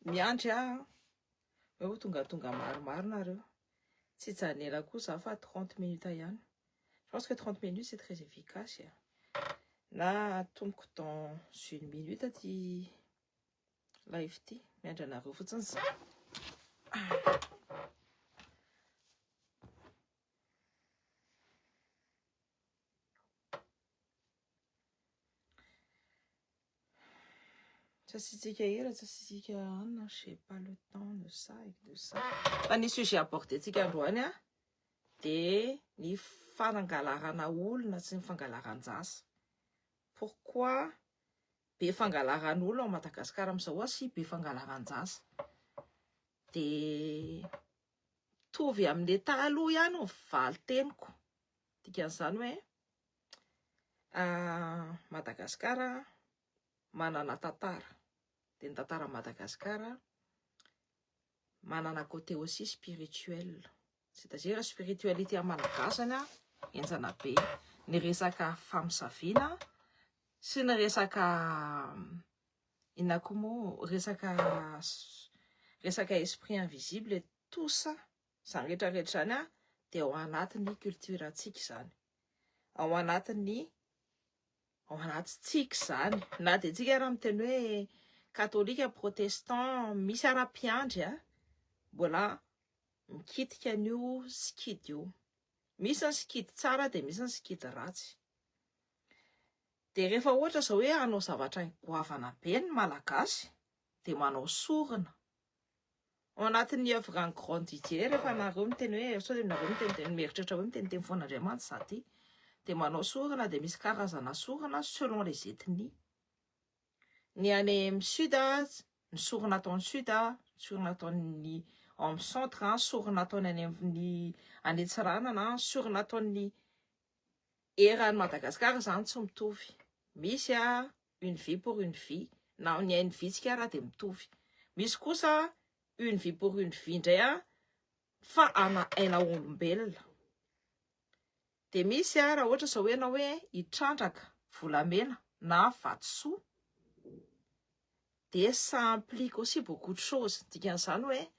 miandry hoe tonga maromaro nareo. Tsy janela kosa fa 30 minutes ihany. Je pense que 30 minutes c'est très efficace. Na tomboko dans 1 minute aty live ty miandry anareo fotsiny. Sasitsika hira, sasitsika anna, j'ai pas le temps de ça et de ça. Fa ny sujet apporté-tsika androany de ny fanangalarana olona sy ny fangalaran-jasa. Pourquoi be fangalaran'olona ao Madagasikara amin'izao sy be fangalaran-jasa? De tovy amin'le taloha ihany ho valy teniko. Dikan'izany hoe Madagasikara manana tantara. De ny tantara Madagasikara manana côté aussi spirituel. C'est-à-dire spiritualité malagasy enjana be. Ny resaka famosavina sy ny resaka inakomo resaka esprit invisible et tout ça zany rehetrarehetra zany de ao anatin'ny culture atsika zany. Ao anatintsika zany. Na de tsika raha miteny hoe katolika, protestant, misy ara-piandry mbola mikitika an'io sikidy io. Misy ny sikidy tsara de misy ny sikidy ratsy. De rehefa ohatra zao hoe anao zavatra goavana be ny malagasy de manao sorona. Ao anatin'ny œuvre en grand Didier rehefa nareo miteny hoe sao de nareo miteny mieritreritra hoe miteny fon'Andriamanitra za ty de manao sorona de misy karazana sorona selon les ethnies. Ny any amin'ny sud ny sorona ataon'ny sud, sorona ataon'ny amin'ny centre, sorona ataony any amin'ny Antsiranana, sorona ataon'ny eran'ny Madagasikara zany tsy mitovy. Misy une vie pour une vie, na ny une vie tsika raha de mitovy. Misy kosa une vie pour une vie indray fa aina olombelona. De misy raha ohatra zao hoe ianao hoe hitrandraka volamena na vatosoa de ça implique aussi beaucoup de choses. Dikan'izany hoe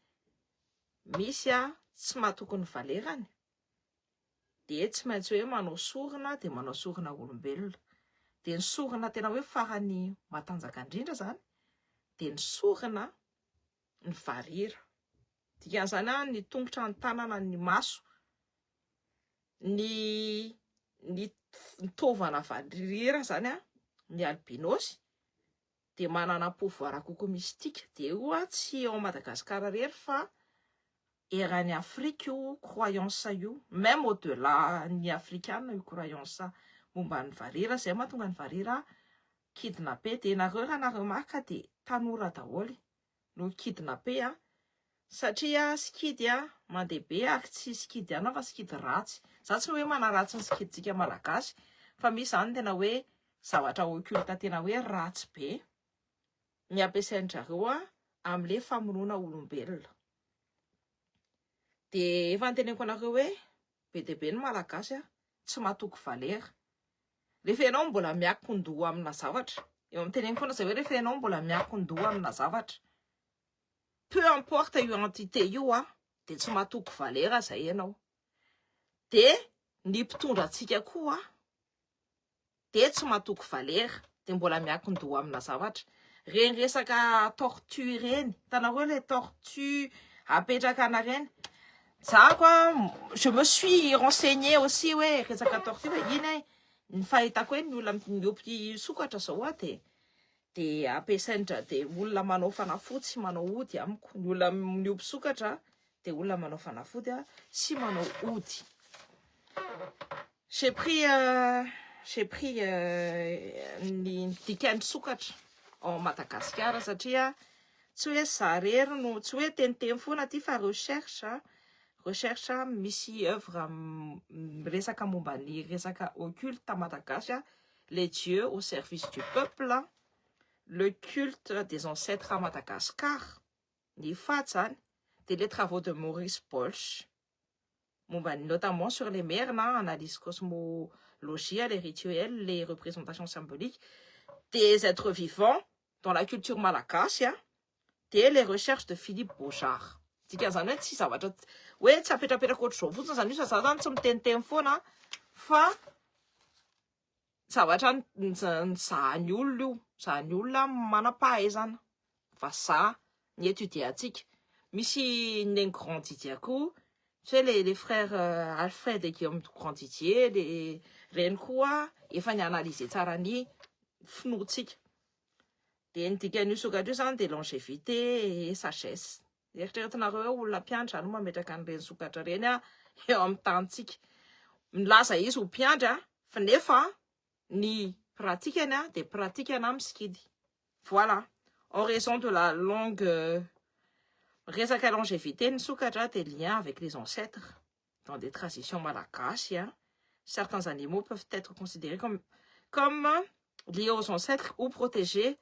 misy tsy mahatoky ny valerany de tsy maintsy hoe manao sorona de manao sorona olombelona. De ny sorona tena hoe farany matanjaka indrindra zany de ny sorona ny varira. Dikan'izany ny tongotra, ny tanana, ny maso, ny tovana varira zany ny albinos de manana pouvoir coco mystique. De io tsy ao Madagasikara rery fa eran'ny Afrique io croyance io, même au-delà ny africaine io croyance momba ny varira, zay mahatonga ny varira kidnappé. De nareo raha nareo maka de tanora daholo no kidnappé satria sikidy mandeha be ary tsy sikidy ihany fa sikidy ratsy. Za tsy hoe manaratsy ny sikiditsika malagasy fa misy zany tena hoe zavatra occulte tena hoe ratsy be ny ampiasain-jareo amin'le famonoana olombelona. De efa noteneniko anareo hoe be de be ny malagasy tsy mahatoky valera. Rehefa ianao mbola miankin-doha amina zavatra, eo amin'ny teneniko foana zay hoe rehefa ianao mbola miankin-doha amina zavatra, peu importe io entité io de tsy mahatoky valera zay ianao. De ny mpitondra antsika koa de tsy mahatoky valera de mbola miankin-doha amina zavatra. Reny resaka tortue reny, hitanareo le tortue apetrakana reny. Za je me suis renseigné aussi hoe resaka tortue hoe iny ny fahitako hoe ny olona miompy sokatra zao de ampiasaindra de olona manao fanafody sy manao ody amiko. Ny olona miompy sokatra de olona manao fanafody sy manao ody. J'ai pris ny dikany sokatra ao Madagasikara satria tsy hoe za rery no tsy hoe teniteny foana ty fa recherche misy œuvre resaka momba ny resaka occulte Madagasikara, les dieux au service du peuple, le culte des ancêtres à Madagascar, ny fatsany de les travaux de Maurice Bolch, notamment sur les mers, analyse cosmologie, les rituels, les représentations symboliques des êtres vivants dans la culture malagasy de les recherches de Philippe Bochard. Dikan'izany hoe tsy zavatra hoe tsy apetrapetraka ohatr'izao fotsiny zany io sa za zany tsy miteniteny foana fa zavatra zahany olona io, zahany olona manam-pahaizana vazaha ny étudiantsika. Misy ny Grand Didier koa, tu sais les frères Alfred et Guillaume Grand Didier, les reny koa efa ny analyser tsara ny finoantsika. De ny dikan'io sokatra io zany de longévité et sagesse. Eritreretinareo hoe olona mpianatra no mametraka an'ireny sokatra reny eo amin'ny tanitsika. Milaza izy ho mpiandra fa nefa ny pratikany de pratikana amin'ny skidy. Voilà. En raison de la longue resaka longévité ny sokatra des liens avec les ancêtres dans des traditions malagasy. Certains animaux peuvent être considérés comme liés aux ancêtres ou protégés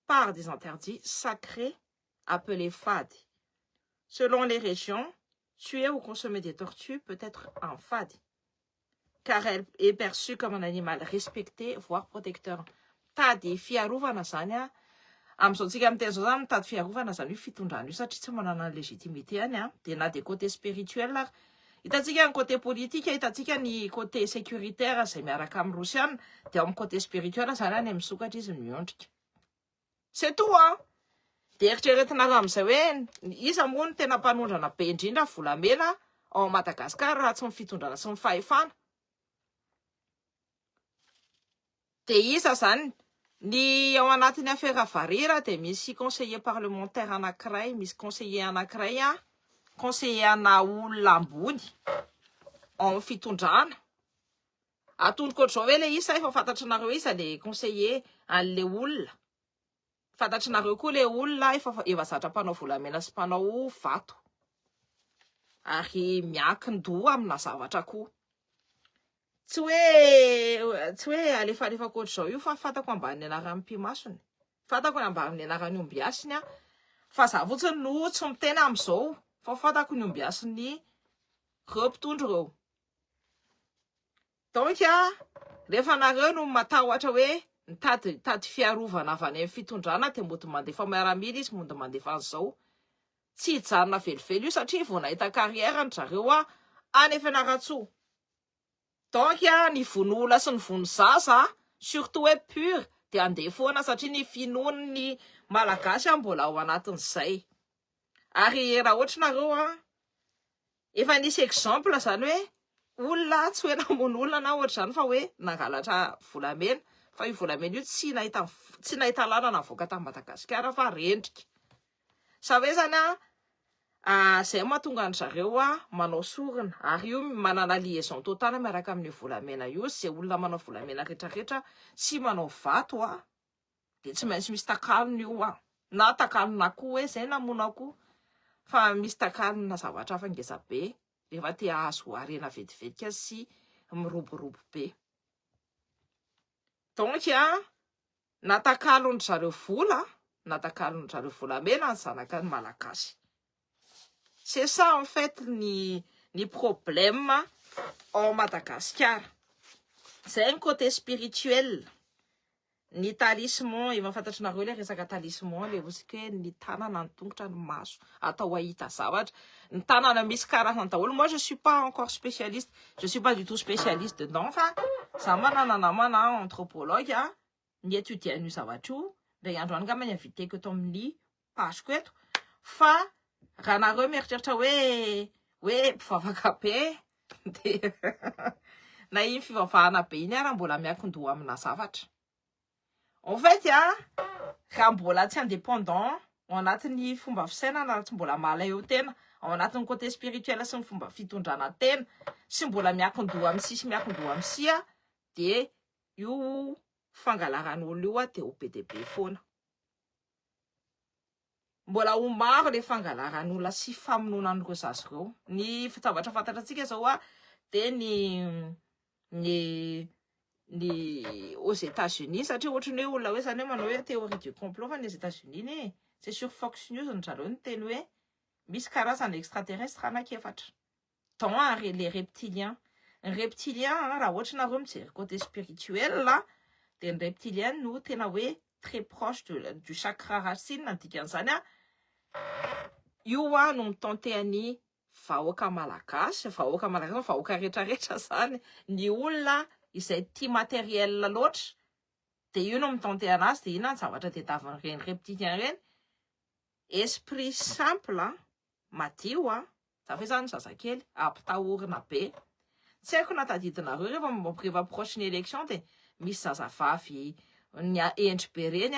par des interdits sacrés appelés fadi. Selon les régions, tuer ou consommer des tortues peut être un fadi, car elle est perçue comme un animal respecté, voire protecteur. Tady fiarovana zany amin'izao tsika amin'ny teny zao zany mitady fiarovana zany io fitondrana io satria tsy manana ny légitimité any de na de côté spirituel ary. Hitantsika ny côté politique, hitantsika ny côté sécuritaire zay miaraka amin'ny Rosiana, de amin'ny côté spirituel zany any amin'ny sokatra izy miondrika. C'est tout De eritreretinareo amin'izay hoe iza moa ny tena mpanondrana be indrindra volamena ao Madagasikara raha tsy ny fitondrana sy ny fahefana. De iza zany ny ao anatin'ny affaire Varira de misy conseiller parlementaire anankiray, misy conseiller anankiray conseiller ana olona ambony ao fitondrana. Atondro koatr'izao hoe le isa efa fantatrinareo isa le conseiller an'le olona. Fantatrinareo koa le olona efa zatra mpanao volamena sy mpanao vato. Ary miankin-doha amina zavatra koa. Tsy hoe alefa koatr'izao io fa fantako ambany anaran'ny mpimasony. Fantako ambany anaran'ny ombiasiny fa za fotsiny no tsy mitena amin'izao fa fantako ny ombiasiny reo mpitondro reo. Donc rehefa nareo no matahotra hoe tady fiarovana avy any amin'ny fitondrana de mody mandefa miaramila izy mody mandefa an'izao. Tsy hijanona velively io satria vao nahita carrière ny zareo any Fianarantsoa. Donc ny vonola sy ny vono-zaza surtout hoe pur de andeha foana satria ny finoany ny malagasy mbola ao anatin'izay. Ary raha ohatra nareo efa nisy exemple zany hoe olona tsy hoe namono olona na ohatra zany fa hoe nangalatra volamena fa io volamena io tsy nahita lalana avoaka tany Madagasikara fa rendrika. Sa hoe zany zay mahatonga an zareo manao sorona ary io manana liaison totale miaraka amin'ny volamena io. Zay olona manao volamena rehetrarehetra sy manao vato de tsy maintsy misy takalony io na takalona koa hoe zay namono akoho fa misy takalona zavatra hafa ngeza be rehefa te ahazo harena vetivetika sy miroborobo be. Donc na takalony zareo vola na takalony zareo volamena ny zanaka ny malagasy. C'est ça en fait ny problème au Madagascar. C'est un côté spirituel. Ny talisman, efa fantatrinareo le resaka talisman le ozy hoe ny tanana ny tongotra ny maso atao ahita zavatra. Ny tanana misy karazany daholo. Moi je suis pas encore spécialiste, je suis pas du tout spécialiste dedans fa za manana namana anthropologue ny étudier an'io zavatra io. Ray andro any ngamba ny inviteko eto amin'ny pageko eto fa raha nareo mieritreritra hoe mpivavaka be de na iny fivavahana be iny raha mbola miankin-doha amina zavatra. En fait raha mbola tsy indépendant ao anatin'ny fomba fisaina na tsy mbola malay eo tena ao anatin'ny côté spirituel sy ny fomba fitondrana tena sy mbola miankin-doha amin'ny si sy miankin-doha amin'ny si de io fangalaran'olo io de ho be de be foana. Mbola ho maro le fangalaran'olona sy famonoanan'ireo zazy ireo. Ny zavatra fantatratsika zao de ny aux États-Unis satria ohatrany hoe olona hoe zany hoe manao hoe théorie du complot fa ny États-Unis c'est sur Fox News ny zareo ny teny hoe misy karazana extraterrestre anankiefatra. Donc les reptiliens. Ny reptilien raha ohatra nareo mijery côté spirituel de ny reptilien no tena hoe très proche du chakra racine dikan'izany io no mitaonteany vahoaka malagasy vahoaka rehetrarehetra zany ny olona izay tia matériel loatra de io no mitaonte anazy de ina ny zavatra tediaviny reny reptilien reny esprit simple madio za fe zany zazakely ampitahorina be tsy haiko na tadidinareo rehefa proche ny élection de misy zazavavy ny endry be reny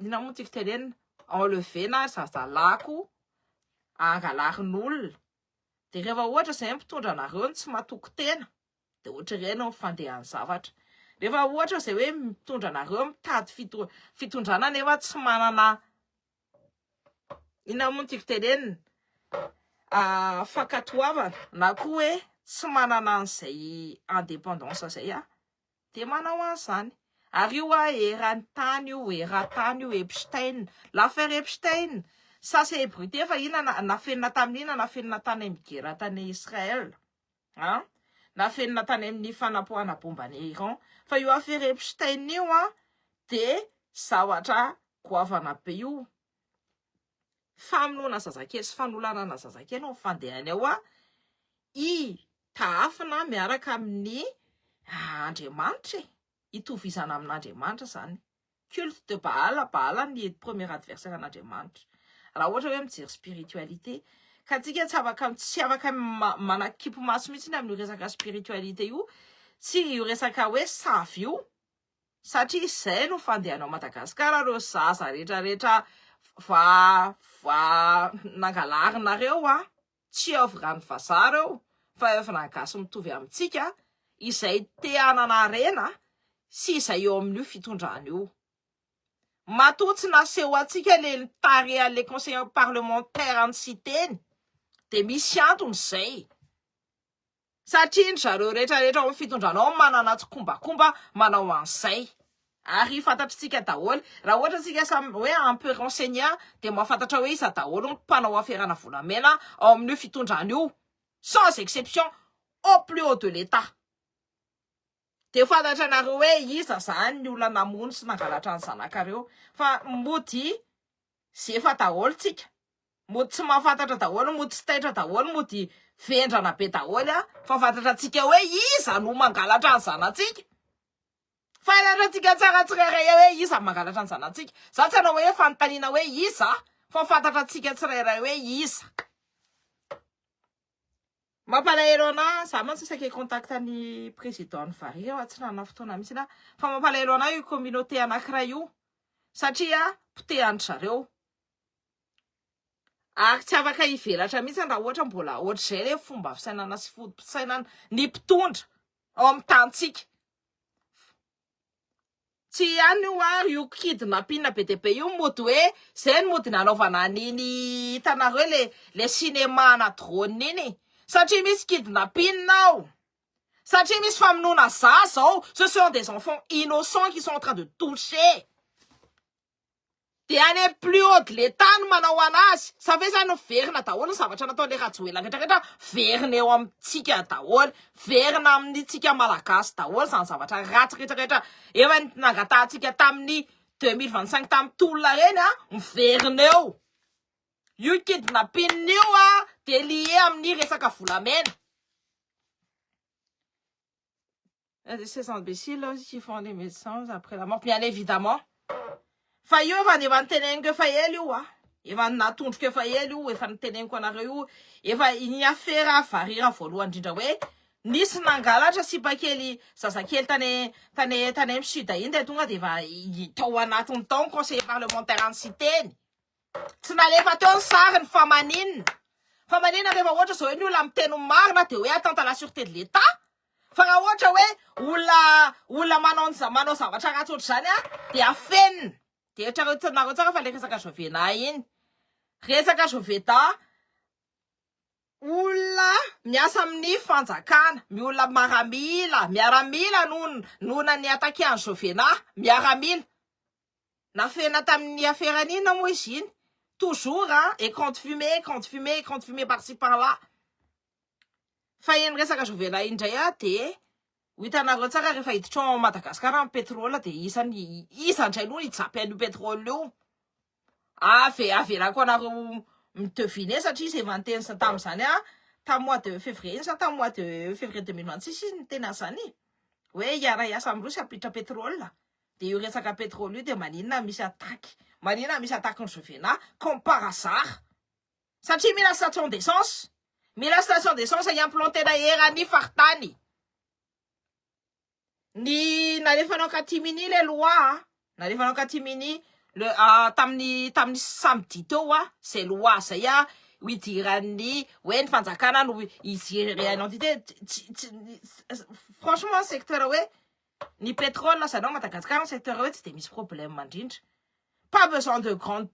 ina moa tiako teneny enlevé na zazalako angalarin'olona de rehefa ohatra zay mpitondra anareo tsy matoko tena de ohatra ireny fandehany zavatra rehefa ohatra zay hoe mitondra anareo mitady fitondrana nefa tsy manana ina moa tiako teneny fankatoavana na koa hoe tsy manana an'izay indépendance zay de manao an'izany ary io eran-tany io eran-tany io Epstein l'affaire Epstein ça c'est ébruité fa ina nafenina tamin'ina nafenina tany amin'ny guerre tany Israël nafenina tany amin'ny fanapohana bombany Iran fa io affaire Epstein io de zavatra goavana be io famonoana zazakely sy fanolanana zazakely no fandehany ao I taafina miaraka amin'ny Andriamanitra itovizana amin'Andriamanitra zany culte de Baal ny premier adversaire an'Andriamanitra raha ohatra hoe mijery spiritualité ka tsika tsy afaka manakipo maso mihitsy ny amin'ny resaka spiritualité io tsy io resaka hoe savy io satria izay no fandehanao Madagasikara reo zaza rehetrarehetra va nangalarinareo tsy aovrany vazaha reo fa efa nangasy mitovy amintsika izay te hananarena sy izay eo amin'io fitondrana io matotsy naseho atsika le tare le conseil parlementaire any siteny de misy antony zay satria ny zareo rehetrarehetra ao amin'ny fitondranao manana tsikombakomba manao an'izay ary fantatritsika daholo raha ohatra tsika samy hoe un peu renseigné de mahafantatra hoe iza daholo ny mpanao aferana volamena ao amin'io fitondrana io sans exception au plus haut de l'état de fantatra anareo hoe iza zany ny olona namono sy nangalatra ny zanakareo fa mody ze efa daholo tsika mody tsy mahafantatra daholo mody tsy taitra daholo mody vendrana be daholo fa fantatra tsika hoe iza no mangalatra ny zanatsika fantatratsika tsara tsirairay hoe iza mangalatra ny zanatsika za tsy hanao hoe fanontaniana hoe iza fa fantatra tsika tsirairay hoe iza mampalahelo ana za mantsy saky contacta ny président ny Vary tsy nanana fotoana mihitsy fa mampalahelo ana io communauté anankiray io satria potehany zareo ary tsy afaka hivelatra mihitsy raha ohatra mbola ohatr'izay le fomba fisainana sy fotom-pisainana ny mpitondra ao amin'ny tantsika tsy ihany io io kidnapping be dia be io mody hoe zay ny mody nanaovana niny hitanareo le cinéma na drone iny satria misy kidnapping nao satria misy famonoana zaza ao ce sont des enfants innocents qui sont en train de toucher de any plus haut de l'état no manao anazy sa fe zany verina daholo ny zavatra nataon'le Rajoelina rehetrarehetra verina eo amintsika daholo verina amintsika malagasy daholo zany zavatra ratsy rehetrarehetra efa nangatantsika tamin'ny 2025 tamin'ny tolona reny miverina eo io kidnapping io de lié amin'ny resaka volamena ces imbéciles aussi qui font les médecins après la mort bien évidemment fa io efa niteneniko efa ela io efa natondroko efa ela io efa niteneniko anareo io efa ny affaire varira voalohany indrindra hoe nisy nangalatra sipakely zazakely tany amin'ny sud iny de tonga de efa tao anatiny tao conseiller parlementaire any siteny tsy nalefa teo ny sary ny famaninina rehefa ohatra zao hoe ny olona miteny marina de hoe atteinte à la sûreté de l'état fa raha ohatra hoe olona manao zavatra ratsy ohatr'izany de afenina de nareo tsara fa le resaka Jovena iny resaka Jovena olona miasa amin'ny fanjakana olona miaramila nona ny atake any Jovena miaramila nafena tamin'ny affaire-nina moa izy iny toujours écran de fumée par-ci par-là fa iny resaka Jovena iny ndray de hitanareo tsara rehefa hiditra ao Madagasikara amin'ny pétrole de isandray aloha hijapy an'io pétrole io averako anareo mitevine satria izy efa niteny sa tamin'izany tamin'ny mois de février sa tamin'ny mois de février 2026 ny tena zany hoe iara-iasa amindreo sy apitra pétrole de io resaka pétrole io de maninona misy attaque ny Jovena comme par hasard satria mila station d'essence iamplanté-na erany faritany ny nalefanao katimini le loi nalefanao katimini le tamin'ny samedi teo c'est loi zay ho idiran'ny hoe ny fanjakana no iziry identité franchement secteur hoe ny pétrole zanao Madagasikara secteur hoe tsy de misy problème mandrindra pas besoin de grande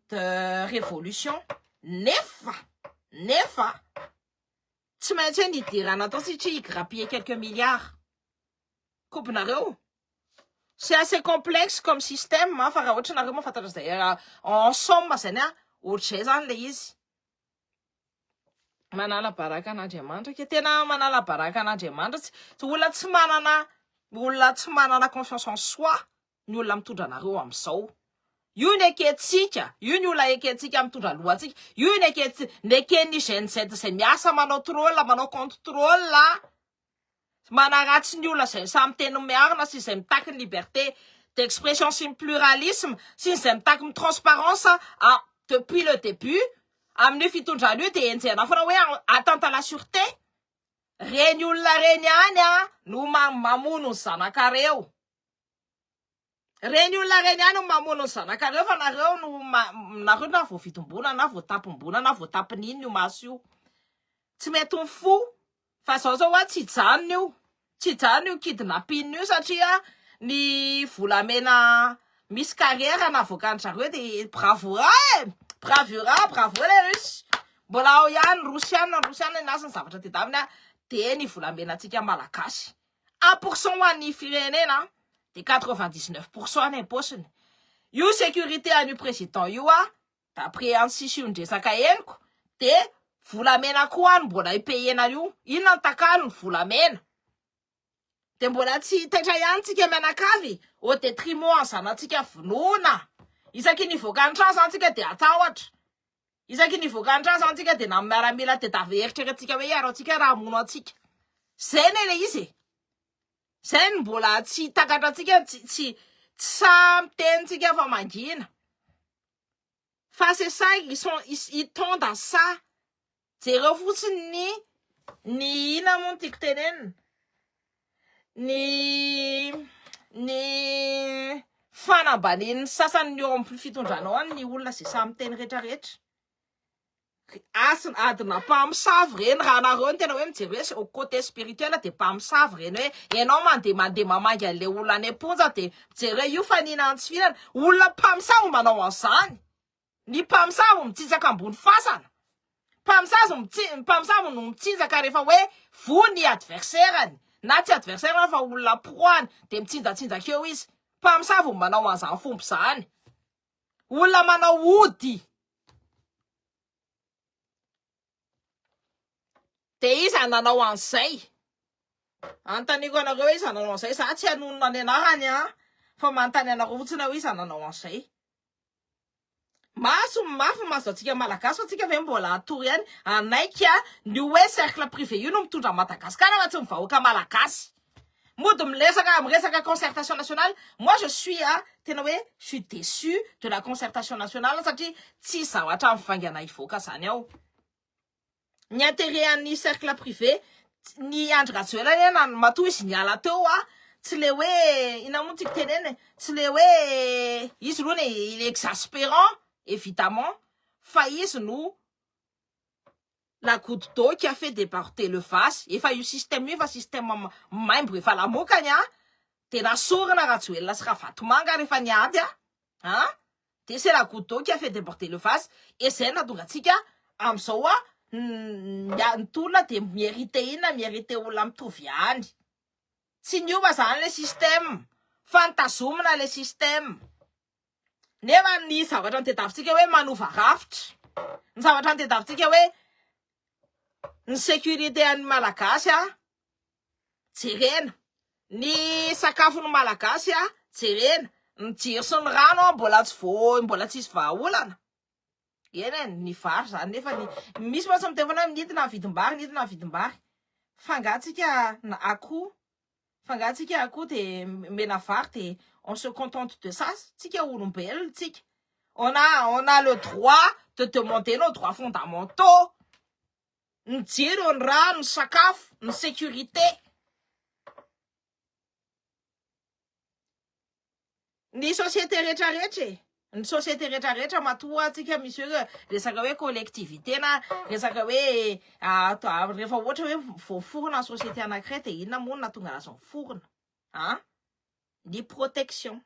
révolution nefa tsy maintsy hoe nidirana atao satria igrappiller quelques milliards kopinareo c'est assez complexe comme système fa raha ohatra nareo mahafantatra zay en somme zany ohatr'izay zany le izy manala baraka an'Andriamanitra ke tena manala baraka an'Andriamanitra tsy olona tsy manana confiance en soi ny olona mitondra anareo am'izao io ny eketsika io ny olona eketsika mitondra lohatsika io ny ekeny GNZ zay miasa manao contrôle manaratsy ny olona zay samy teny miarina sy zay mitaky ny liberté d'expression sy ny pluralisme sy zay mitaky ny transparence depuis le début amin'ny fitondrana io de enjena fona hoe attente à la sûreté reny olona reny any no mamono ny zanakareo fa nareo na vo fitombona na vo tapombona na vo tapin'ino io maso io tsy mety ny fo fa zao tsy jano io kidnapping io satria ny volamena misy carrière na voakan'zareo de bravo le russe mbola ao ihany rosiana nasy ny zavatra tedavina de ny volamena antsika malagasy 1% ho an'ny firenena de 99% ny posiny io sécurité an'io président io d'après ansision ndresaka heniko de volamena koa mbola ipayena io inona ny takano ny volamena de mbola tsy taitra ihany tsika mianakavy au détriment zanatsika vonona isaky nivoaka ny trano zany tsika de atahotra isaky nivoaka ny trano zany tsika de na miaramila de daveritreretsika hoe iaro atsika raha mono atsika zay le izy zay mbola tsy takatra atsika tsy samitentsika fa mangina fa c'est ça ils tendent à ça jereo fotsiny ny ina moa tiako tenenina ny fanambaniny sasany eo amin'ny fitondranao any ny olona zay samy teny rehetrarehetra adina mpamosavy reny raha nareo ny tena hoe mijery hoe au côté spirituel de mpamosavy reny hoe ianao mandeha mamangy an'le olona any amponja de mijery hoe io fanina tsy fihinana olona mpamosavy manao an'izany ny mpamosavy mitsitsaka ambony fasana mpamosavy no mitsitsaka rehefa hoe vony adversaireny na tsy adversaire fa olona proany de mitsinjatsinjaka eo izy mpamosavy manao an'izany fomba zany olona manao ody de iza nanao an'izay antaniko anareo iza nanao an'izay za tsy hanonona any anarany fa manontany anareo fotsiny hoe iza nanao an'izay mafy maso atsika malagasy fa atsika ve mbola atory ihany anaiky ny hoe cercle privé io no mitondra Madagasikara fa tsy mivahoaka malagasy mody miresaka concertation nationale moi je suis tena hoe je suis déçu de la concertation nationale satria tsy zavatra mivangana ivoaka zany ao ny intérêt an'ny cercle privé ny Andry Rajoelina matoa izy niala teo tsy le hoe ina moa tiako teneny tsy le hoe izy aloha il est exaspérant évidemment fa izy no la goutte d'eau qui a fait déborder le vase efa io système io fa système maimbo efa lamokany de nasorana Rajoelina sy Ravatomanga rehefa niady de c'est la goutte d'eau qui a fait déborder le vase et zay nahatonga atsika am'izao nytolona de mérité inona mérité olona mitovy ihany tsy niova zany le système fantazomina le système nefa ny zavatra nitedavitsika hoe manova rafitra ny zavatra nitedavitsika hoe ny sécurité an'ny malagasy jerena ny sakafony malagasy jerena ny jiro sy ny rano mbola tsy tsisy vahaolana Eny ny vary zany nefa misy mantsy mitevana nidina vidim-bary fangatsika akoho fangatsika akoho de mena vary de on se contente de ça tsika olombelona tsika on a le droit de demander nos droits fondamentaux ny jiro ny rano ny sakafo ny sécurité ny société rehetrarehetra ny société rehetrarehetra matoa atsika misy hoe resaka hoe collectivité na resaka hoe rehefa ohatra hoe voaforona société anankiray de inona moa natonga anazy miforona ny protection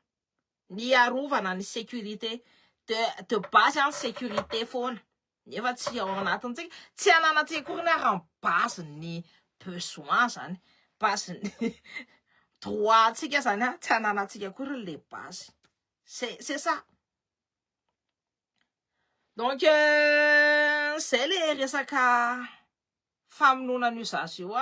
ny arovana ny sécurité de base en sécurité foana nefa tsy ao anatintsika tsy ananatsika kory ny arambase ny besoin zany base droit tsika zany tsy ananatsika kory le base c'est ça donc zay le resaka famononan'io zazy io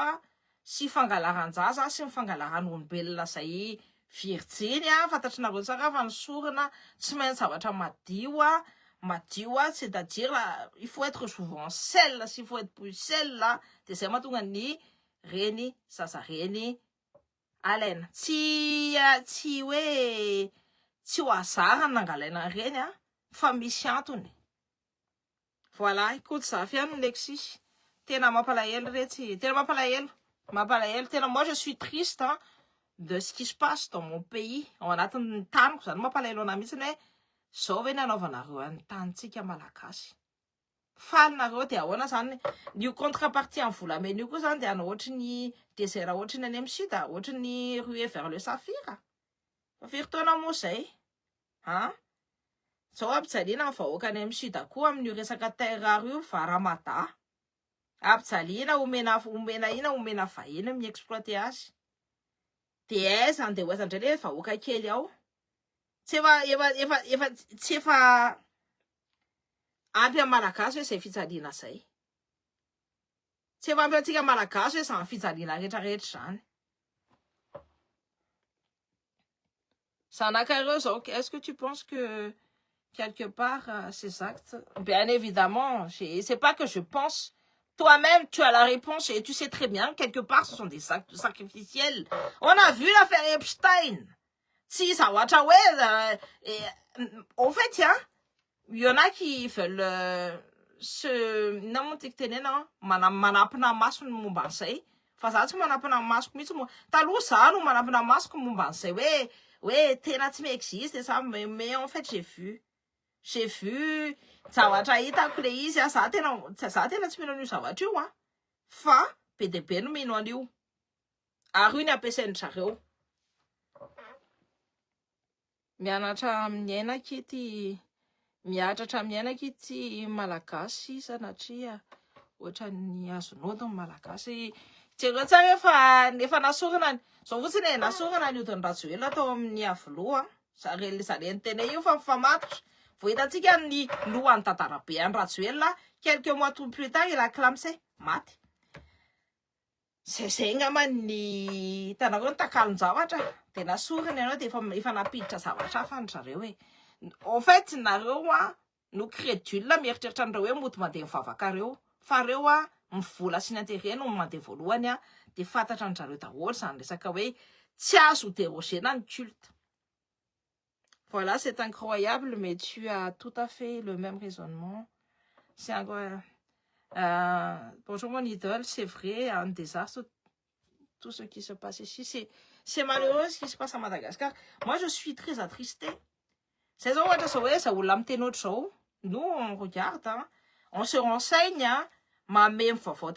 sy fangalaran-jaza sy mifangalaran'olombelona zay virjiny fantatrinareo tsara fa ny sorona tsy maintsy zavatra madio c'est-à-dire il faut être jouvencelle s'il faut être pucelle de zay mahatonga ny reny zaza reny alaina tsy hoe tsy ho azara ny nangalaina reny fa misy antony. Voilà, écoute ça fait un Lexis tena mampalahelo retsy tena mampalahelo tena moi je suis triste de ce qui se passe dans mon pays ao anatin'ny taniko zany mampalahelo ana mihitsy hoe zao ve ny anaovanareo any tanitsika malagasy falinareo de ahoana zany ny contrepartie amin'ny volamena io koa zany de ana ohatry ny désert ohatry ny any amin'ny sud ohatry ny ruée vers le saphir firy-taona moa zay zao ampijaliana ny vahoaka any amin'ny sud koa amin'ny resaka terrare io varamada ampijaliana omena vahiny mi-exploiter azy de aizany de oezandray le vahoaka kely ao tsy efa ampy amin'ny malagasy hoe zay fijaliana zay tsy efa ampy antsika malagasy hoe zany fijaliana rehetrarehetra zany zanakareo zao est-ce que tu penses que quelque part ces actes bien évidemment c'est pas que je pense. Toi-même, tu as la réponse et tu sais très bien, quelque part, ce sont des actes sacrificiels. On a vu l'affaire Epstein. Si ça va, en fait, il y en a qui veulent non, manapina masoko ny momba an'izay. Fa za tsy manapina masoko mihitsy mo. Taloha za no manapina masoko momba an'izay hoe tena tsy m'existe ça, mais en fait j'ai vu zavatra hitako le izy za tena tsy mino an'io zavatra io fa be de be no mino an'io ary io ny ampiasainy zareo miatratra amin'ny aina kity malagasy sanatria ohatra ny azonao ny malagasy jereo tsara efa nasorana zao fotsiny nasorana ny odiny Rajoelina tao amin'ny avoloa zareny tena io fa mifamatotra vao hitantsika ny lohan'ny tantarabe any Rajoelina quelques mois tout plus tard il a clamsé maty zay ngamba ny hitanareo ny takalon-javatra de nasorana ianao de efa napiditra zavatra hafa ny zareo hoe en fait nareo no crédule mieritreritra an'ireo hoe mody mandeha mivavakareo fa reo mivola sy ny intérêt no mandeha voalohany de fantatra ny zareo daholo zany resaka hoe tsy azo dérogena ny culte. Voilà, c'est incroyable, mais tu as tout à fait le même raisonnement. C'est incroyable. Bonjour mon idole, c'est vrai, un désastre, tout ce qui se passe ici. C'est malheureux ce qui se passe à Madagascar. Moi, je suis très attristée. C'est ça, nous, on regarde, on se renseigne, ma même fois,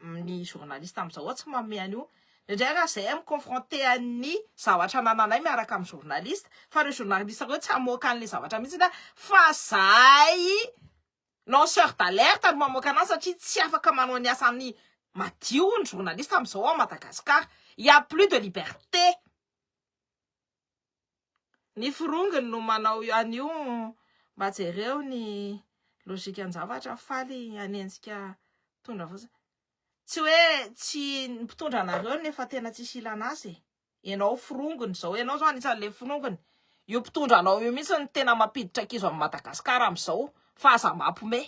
ni journaliste am'zao tsy mamea an'io ndraindray zay confronté any zavatra nananay miaraka amin'ny journaliste fa le journaliste reo tsy amoaka an'le zavatra mihitsy fa zay lanceur d'alerte no mamoaka anazy satria tsy afaka manao ny asany madio ny journaliste am'zao à Madagascar. Il y a plus de liberté. Ny firongony no manao an'io mba jereo ny logika ny zavatra faly anenjika tondra fotsiny. Tsy hoe tsy mpitondra anareo nefa tena tsisy ilana azy ianao firongony zao ianao zao anisan'le firongony io mpitondra anao io mihitsy ny tena mampiditra kizo amin'ny Madagasikara am'izao fa aza mampome.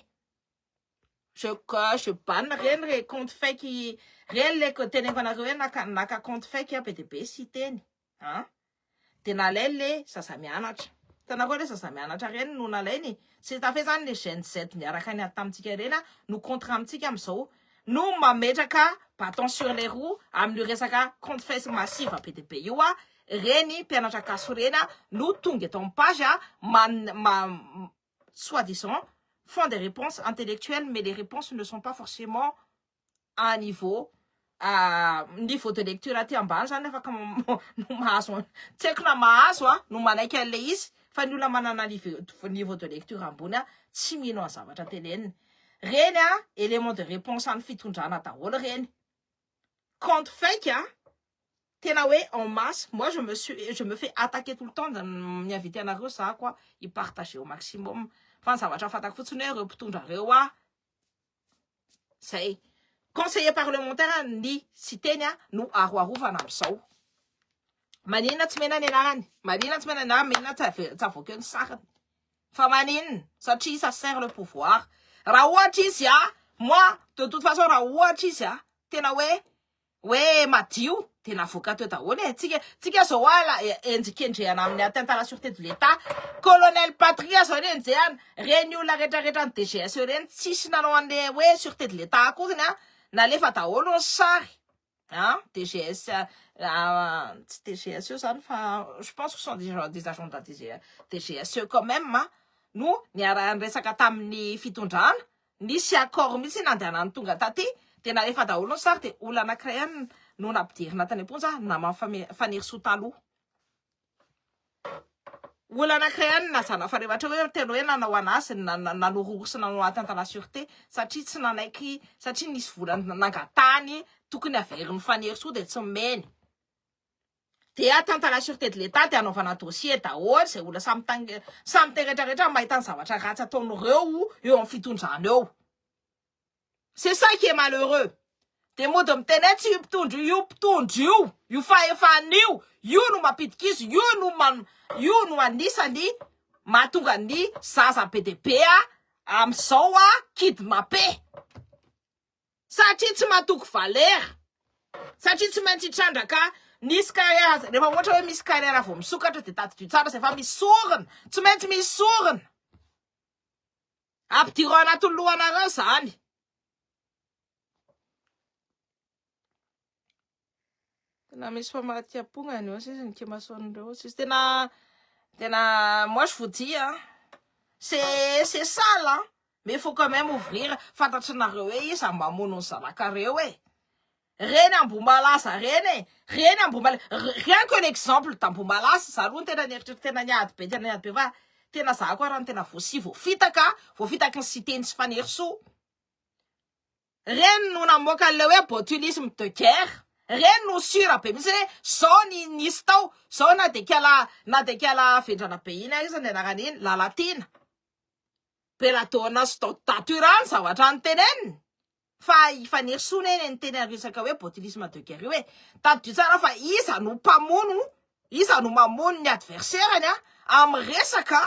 Je banne reny re compte fake reny le tenenvanareo hoe naka compte fake be dia be sy teny dia nalay le zaza mianatra. Tanako le zaza mianatra reny no nalainy. C'est fait zany le Gen Z niaraka niady tamintsika reny no contre amintsika am'izao no mametraka bâton sur les roues amin'ny resaka compte fake massive be dia be io reny mpianatra gasy reny no tonga eto amin'ny page soi-disant font des réponses intellectuelles, mais les réponses ne sont pas forcément à un niveau de lecture aty ambany zany afaka no mahazo tsy haiko na mahazo no manaiky an'le izy fa ny olona manana niveau de lecture ambony tsy mino any zavatra teneniny reny élément de réponse any fitondrana daholo reny. Compte fake tena hoe en masse. Moi je me fais attaquer tout le temps miavity anareo za quoi i partager au maximum fa ny zavatra fatako fotsiny hoe reo mpitondra reo zay conseiller parlementaire ny sy teny no aroarovana am'izao. Maninona tsy mena ny anarany, maninona tsy mena ny anarany, maninona tsy avoaka ny sarany fa maninona satria ça sert le pouvoir. Raha ohatra izy moi de toute façon raha ohatra izy tena hoe madio tena navoaka teo daholo tsika zao endrikendrehana amin'ny atteinte à la sûreté de l'État. Colonel Patria zao reny zany reny olona rehetrarehetra ny DGS reny tsisy nanao an'le hoe sûreté de l'État akory nalefa daholo ny sary DGS tsy DGS io zany fa je pense que ce sont des agents de la DGS quand même no niara-resaka tamin'ny fitondrana nisy accord mihitsy nandehanany tonga taty dia nalefa daholo ny sary dia olona anankiray ihany no nampidirina tany am-ponja namany faniry soa olona anankiray ihany nazana farevatra hoe tena hoe nanao anazy nanororo sy nanao atteinte à la sûreté satria tsy nanaiky satria nisy volany nangatany tokony averin'ny faniry soa dia tsy meny dia atteinte à la sûreté de l'État dia anaovana dossier daholo zay olona samy teretrarehetra mahita ny zavatra ratsy ataon'ireo eo amin'ny fitondrana eo. C'est ça qui est malheureux. Dia mody miteny tsy io mpitondro io fahefan'io io no mampidika izy io no anisany mahatonga ny zaza be dia be am'izao kidnappé satria tsy mahatoky valeur satria tsy maintsy hitrandraka nisy carrière rehefa ohatra hoe misy carrière vao misokatra dia tadidio tsara zay fa misy sorona tsy maintsy misy sorona ampidiro anatin'ny lohanareo zany. Tena misy famatiam-pona anio sisy ny kimason'ireo sisy tena moi je vous dis c'est sale mais il faut quand même ouvrir fantatry nareo hoe iza mamono ny zanakareo reny Ambomalasa reny rien que l'exemple d'Ambomalasa za aloha tena nieritreritra tena niady be fa tena za koa raha tena voafitaka ny cité sy faniry soa reny no namoaka an'le hoe botulisme de guerre reny no sura be misy hoe zao nisy tao zao na de kiala vendrana be iny izy ny anaran'iny lalatina beladona sy daturany zavatra ny teneniny fa faniry soa neny ny teny resaka hoe botulisme de guerre io tadidio tsara fa iza no mpamono iza no mamono ny adversaireny amin'ny resaka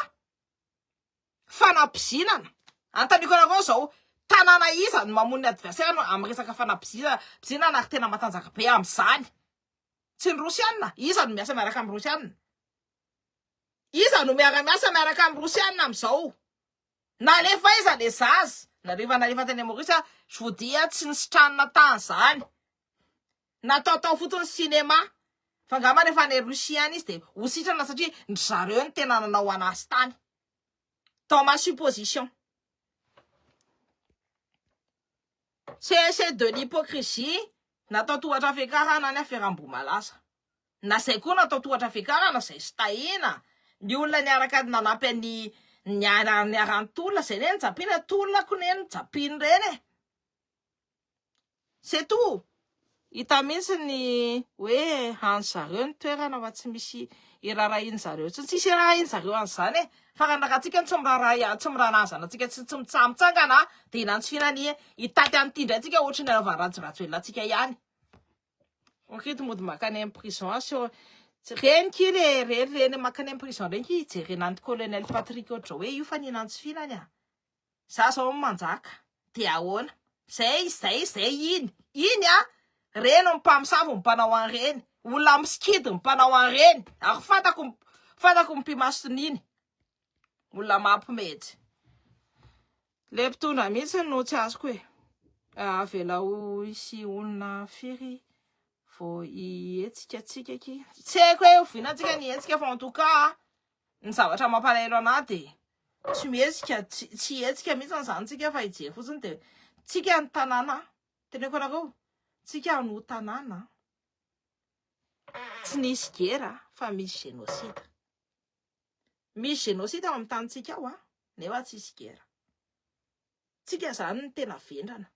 fanampizinana antaniko anareo zao tanàna iza no mamono ny adversaire amin'ny resaka fanampizinana ary tena matanjaka be amin'izany tsy ny Rosianina iza no miasa miaraka amin'ny Rosianina iza no miara-miasa miaraka amin'ny Rosianina amin'izao nalefa iza le zaza nalefa teny amin'ny Rosia je vous dis tsy nisitranina tany zany nataotao fotony cinéma fa ngamba rehefa ny Rosiana izy dia ho sitrana satria ny zareo ny tena nanao anazy tany dans ma supposition. C'est de l'hypocrisie natao tohatra fiakarana ny Ambomalasa na zay koa natao tohatra fiakarana zay sy tahina ny olona niaraka nanampy ny niarantolona zay neny japina tolonako neny japiny reny c'est tout hita mihitsy ny hoe hany zareo ny toerana fa tsy misy irarahiny zareo tsisy irarahiny zareo an'izany fa rahantsika tsy miranazana antsika tsy mitsamitsangana dia inantsy hitaty an'ity indray tsika ohatry ny anaovany ratsoratsoelona atsika ihany okito mody makany amin'ny prison renyky reny makany amin'ny prison renyky jerena ny colonel Patrick ohatry hoe io fa ninantsy fihinany za zao manjaka de ahoana zay iny a reny mpamosavy mpanao an'reny olona miskidy mpanao an'reny ary fantako mpimasoniny olona mampimedy le mpitondra mihitsy no tsy azoko hoe avela ho isy olona firy vo ietsikatsika aky tsy haiko hoe ovinantsika ny etsika fa en tout cas ny zavatra mampalahelo anahy de tsy mietsika tsy etsika mihitsy zany tsika fa hijery fotsiny de tsika ny tanàna teneko anareo tsika no tanàna tsy nisy gera fa misy génocide ao amin'ny tanitsika ao nefa tsy misy gera tsika zany ny tena vendrana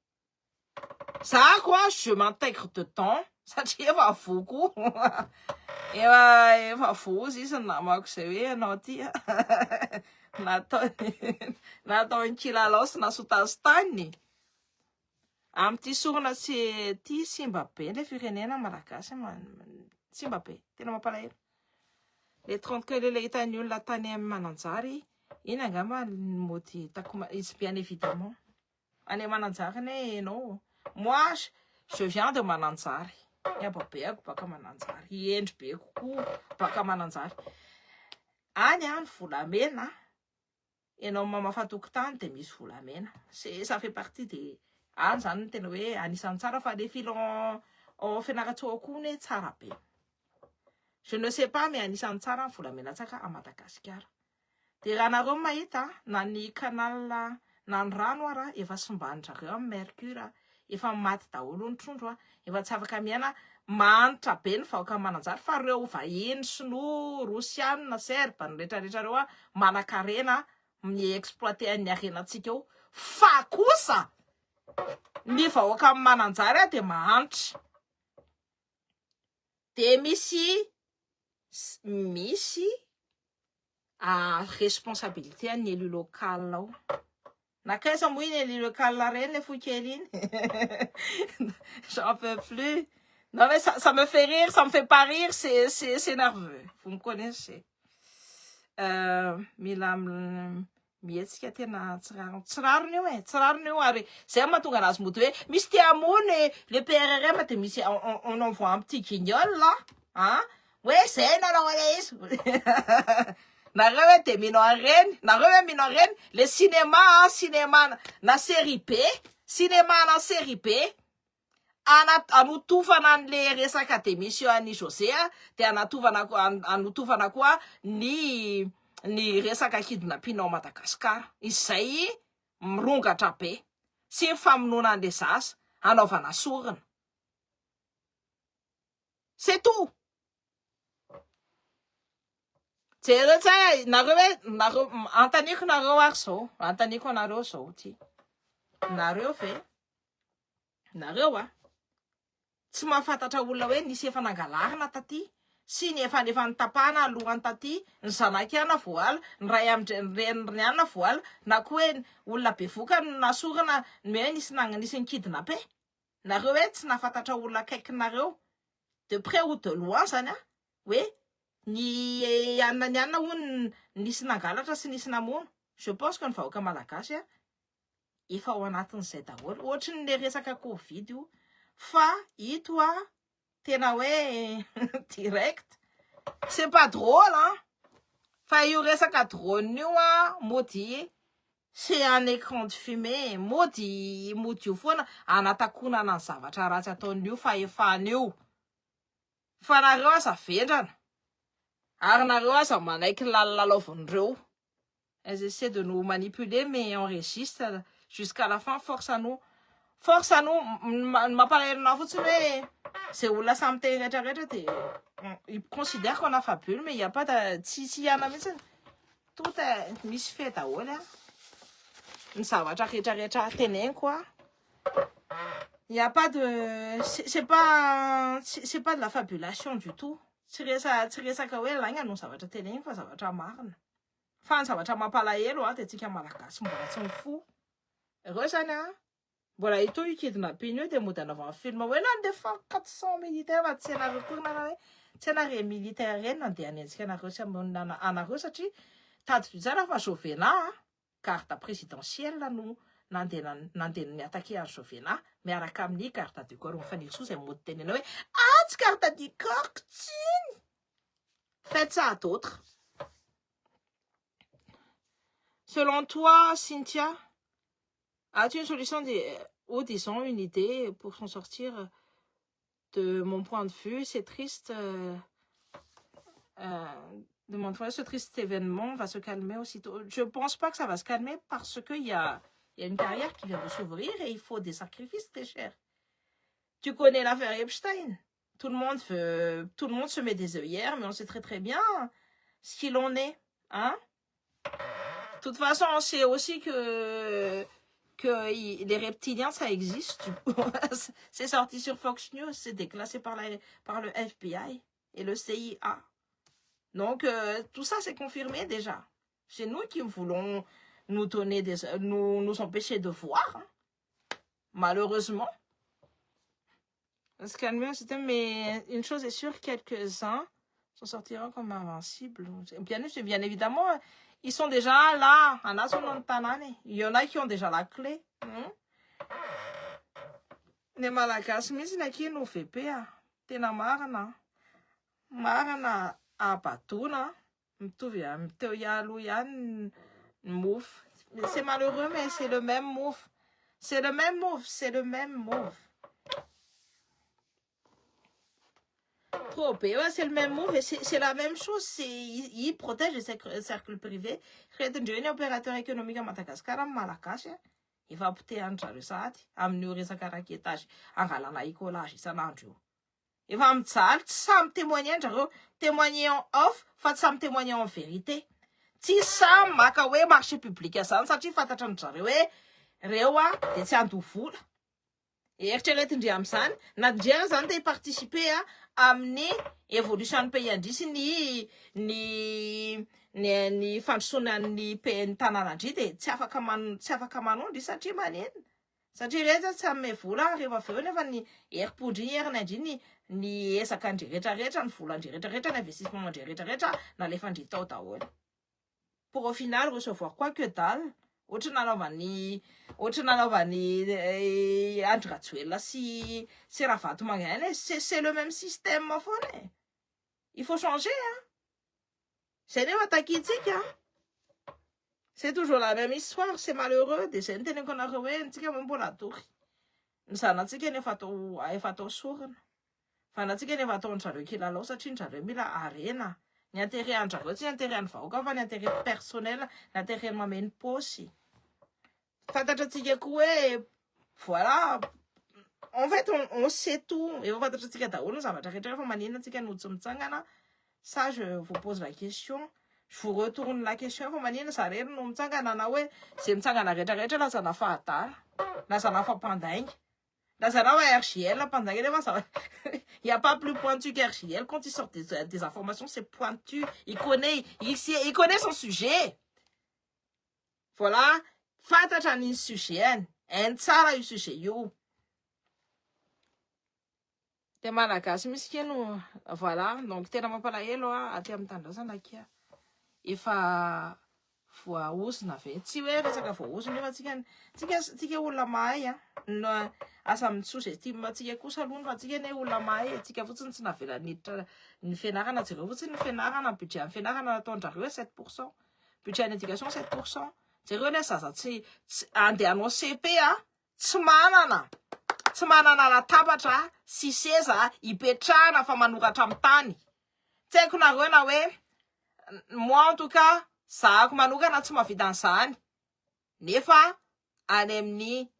zako je m'intègre dedans satria efa voko efa vozy izy ny namako zay hoe anao ty natao ny kilalao sy nasotazy tany amty sorona tsy ty simba be le firenena malagasy simba be tena mampalahelo le 30 kg le hitan'ny olona tany amin'ny Mananjary iny angamba mody izy bien évidemment any Mananjary ne non moi je viens de Mananjary iababeako baka Mananjary iendry be kokoa baka Mananjary any ny volamena enao mamafatokotany de misy volamena ça fait partie de any zany ny tena hoe anisan'ny tsara fa le filon fianarantsoa koa ne tsara be je ne sais pas mais anisan'ny tsara ny volamena tsaka à Madagasikara de raha nareo mahita na ny canal na ny rano ara efa sombandrareo amin'ny mercure efa maty daholo ny trondro efa tsy afaka miaina manitra be ny vahoaka Mananjary fa reo vahiny sinoa rosianina serba ny rehetrarehetra reo manan-karena mi-exploiter ny arenantsika eo fa kosa ny vahoaka amin'ny Mananjary de mahanitra de misy responsabilité ny élu local ao nakaiza moa iny élu local reny le fokely iny j'en peux plus non mais ça me fait rire ça me fait pas rire c'est nerveux vous me connaissez mila mietsika tena tsirarony io ary zay mahatonga anazy mody hoe misy ty amony le PRRM de misy on envoie un petit guignol là ouais zay nanao ale izy nareo hoe de minao areny nareo hoe minao areny le cinéma na série B cinéma na série B anotofana an'le resaka démission an'i José de anotofana koa ny resaka kidnappinao Madagasikara izay mirongatra be sy famonoana an'le zaza anaovana sorona c'est tout jereo tsay nareo antaniko nareo ary zao antaniko anareo zao ty nareo ve nareo tsy mahafantatra olona hoe nisy efa nangalarina taty sy ny efa nitapahana alohany taty ny zanaky ana voala ny ray amin'ny ana voala na koa hoe olona bevoka nasorana ny hoe nisy nikidnappé nareo hoe tsy nahafantatra olona akaikinareo de près ou de loin zany hoe ny anana hono nisy nangalatra sy nisy namono je pense que ny vahoaka malagasy efa ao anatin'izay daholo ohatry ny resaka covid io fa ito tena hoe direct c'est pas drôle fa io resaka drone io mody c'est un écran de fumée mody io foana anatakonana ny zavatra ratsy ataon'io fa efan'io fa nareo aza vendrana ary nareo aza manaiky lalaovindreo elles essaient de nous manipuler mais on enregistre jusqu'à la fin force à nous mampalahelo na fotsiny hoe zay olona samy teny rehetrarehetra de il considère qu'on a fabule mais il y a pas de tsy iana mihitsy tout misy fe daholo ny zavatra rehetrarehetra teneniko il y a pas de c'est pas de la fabulation du tout tsy resaka hoe laigna no zavatra teneniko fa zavatra marina fa ny zavatra mampalahelo de tsika malagasy mbola tsy mifo reo zany mbola ito io kidnapping io de mody anaovana film hoe nandefa 400 militaire tsy anareo koa hoe tsy anare militaire reny nandeha anenjika anareo sy anareo satria tady tsara fa Jovena carte présidentielle no nandeha niattaquer an'ny Jovena miaraka amin'ny carte du corps mifanilitso izay mody tenena hoe tsy carte du corps tsiny. Faites ça à d'autres. Selon toi, Cynthia, as-tu une solution ou disons une idée pour s'en sortir? De mon point de vue, c'est triste. De mon point de vue, ce triste événement va se calmer aussitôt. Je ne pense pas que ça va se calmer parce qu'il y a une carrière qui vient de s'ouvrir et il faut des sacrifices, très cher. Tu connais l'affaire Epstein. Tout le monde se met des œillères, mais on sait très très bien ce qu'il en est. Hein? De toute façon, on sait aussi que les reptiliens, ça existe. C'est sorti sur Fox News, c'est déclassé par le FBI et le CIA. Donc, tout ça, c'est confirmé déjà. C'est nous qui voulons nous empêcher de voir. Hein. Malheureusement. Se calmer, mais une chose est sûre, quelques-uns s'en sortiront comme invincibles. Bien évidemment, ils sont déjà là, en Azonontanane. Il y en a qui ont déjà la clé. Les Malagasy, mais c'est qui nous fait peur. Tena marana. Marana apatuna. C'est malheureux, mais c'est le même move. C'est le même move. C'est le même move. Ouais, c'est le même move et c'est la même chose. Ils protègent les cercles privés. Créent un opérateur économique à Madagascar, Malagasy. Il va opter à Njarisat, à Mnurisaka raquetage, à Galana Icolage, ça n'a pas. Il va me dire, ça me témoigner en off, ça me témoigner en vérité. Si ça m'a marché public, ça me fait attention. Rewa, c'est un tout fou. Et Erchelet Ndiamsan, Nadjer Zante participer à amener évolution de pays indici ni fansona ni pays tananaji de tsafa kamano di satri manen. Satri reza tsy ame vola rehefa aveo nefa ny heripodry herinandry ny esaka andrehetrarehetra ny vola andrehetrarehetra ny investissement andrehetrarehetra nalefa ndry tao daholo. Pour au final recevoir quoi que dalle. Autre nanaovany Andry Rajoelina sy Ravato Mangana, c'est le même système au fond. Il faut changer hein. C'est les Watakitik hein. C'est toujours la même histoire, c'est malheureux des centaines qu'on a revé ntika mambola tory. Nisanatsika nefa atao sorana. Fa natsika nefa atao njareo kilalao satria njareo mila arena. Ny intérêt anjareo tsy intérêt ny vahoaka fa ny intérêt personnel, ny intérêt mameno posy. Fantatratsika koa hoe voilà. En fait, on sait tout. Et on va te dire que ça va te ça, je vous pose la question. Je vous retourne la question. C'est il n'y a pas plus pointu qu'RCL. Quand il sort des informations, c'est pointu. Il connaît son sujet. Voilà. Fata un sujet. Un tsara yu sujet yo. Te malagasy misy keno voilà donc tena mampalahelo aty amin'ny tandrasana kia efa voaosina ve tsy hoe resaka voaosina nefa tsika olona mahay no asa sous-estime atsika kosa aloha fa atsika ne olona mahay atsika fotsiny tsy navela niditra ny fianarana jereo fotsiny ny fianarana budget amin'ny fianarana nataonjareo 7%, budget en éducation 7%. Jereo ne zaza tsy andehanao CP tsy manana latabatra sy seza ipetrahana fa manoratra amin'ny tany. Tsy haiko nareo na hoe moi en tout cas zahako manokana tsy mahavita an'izany. Nefa any amin'ny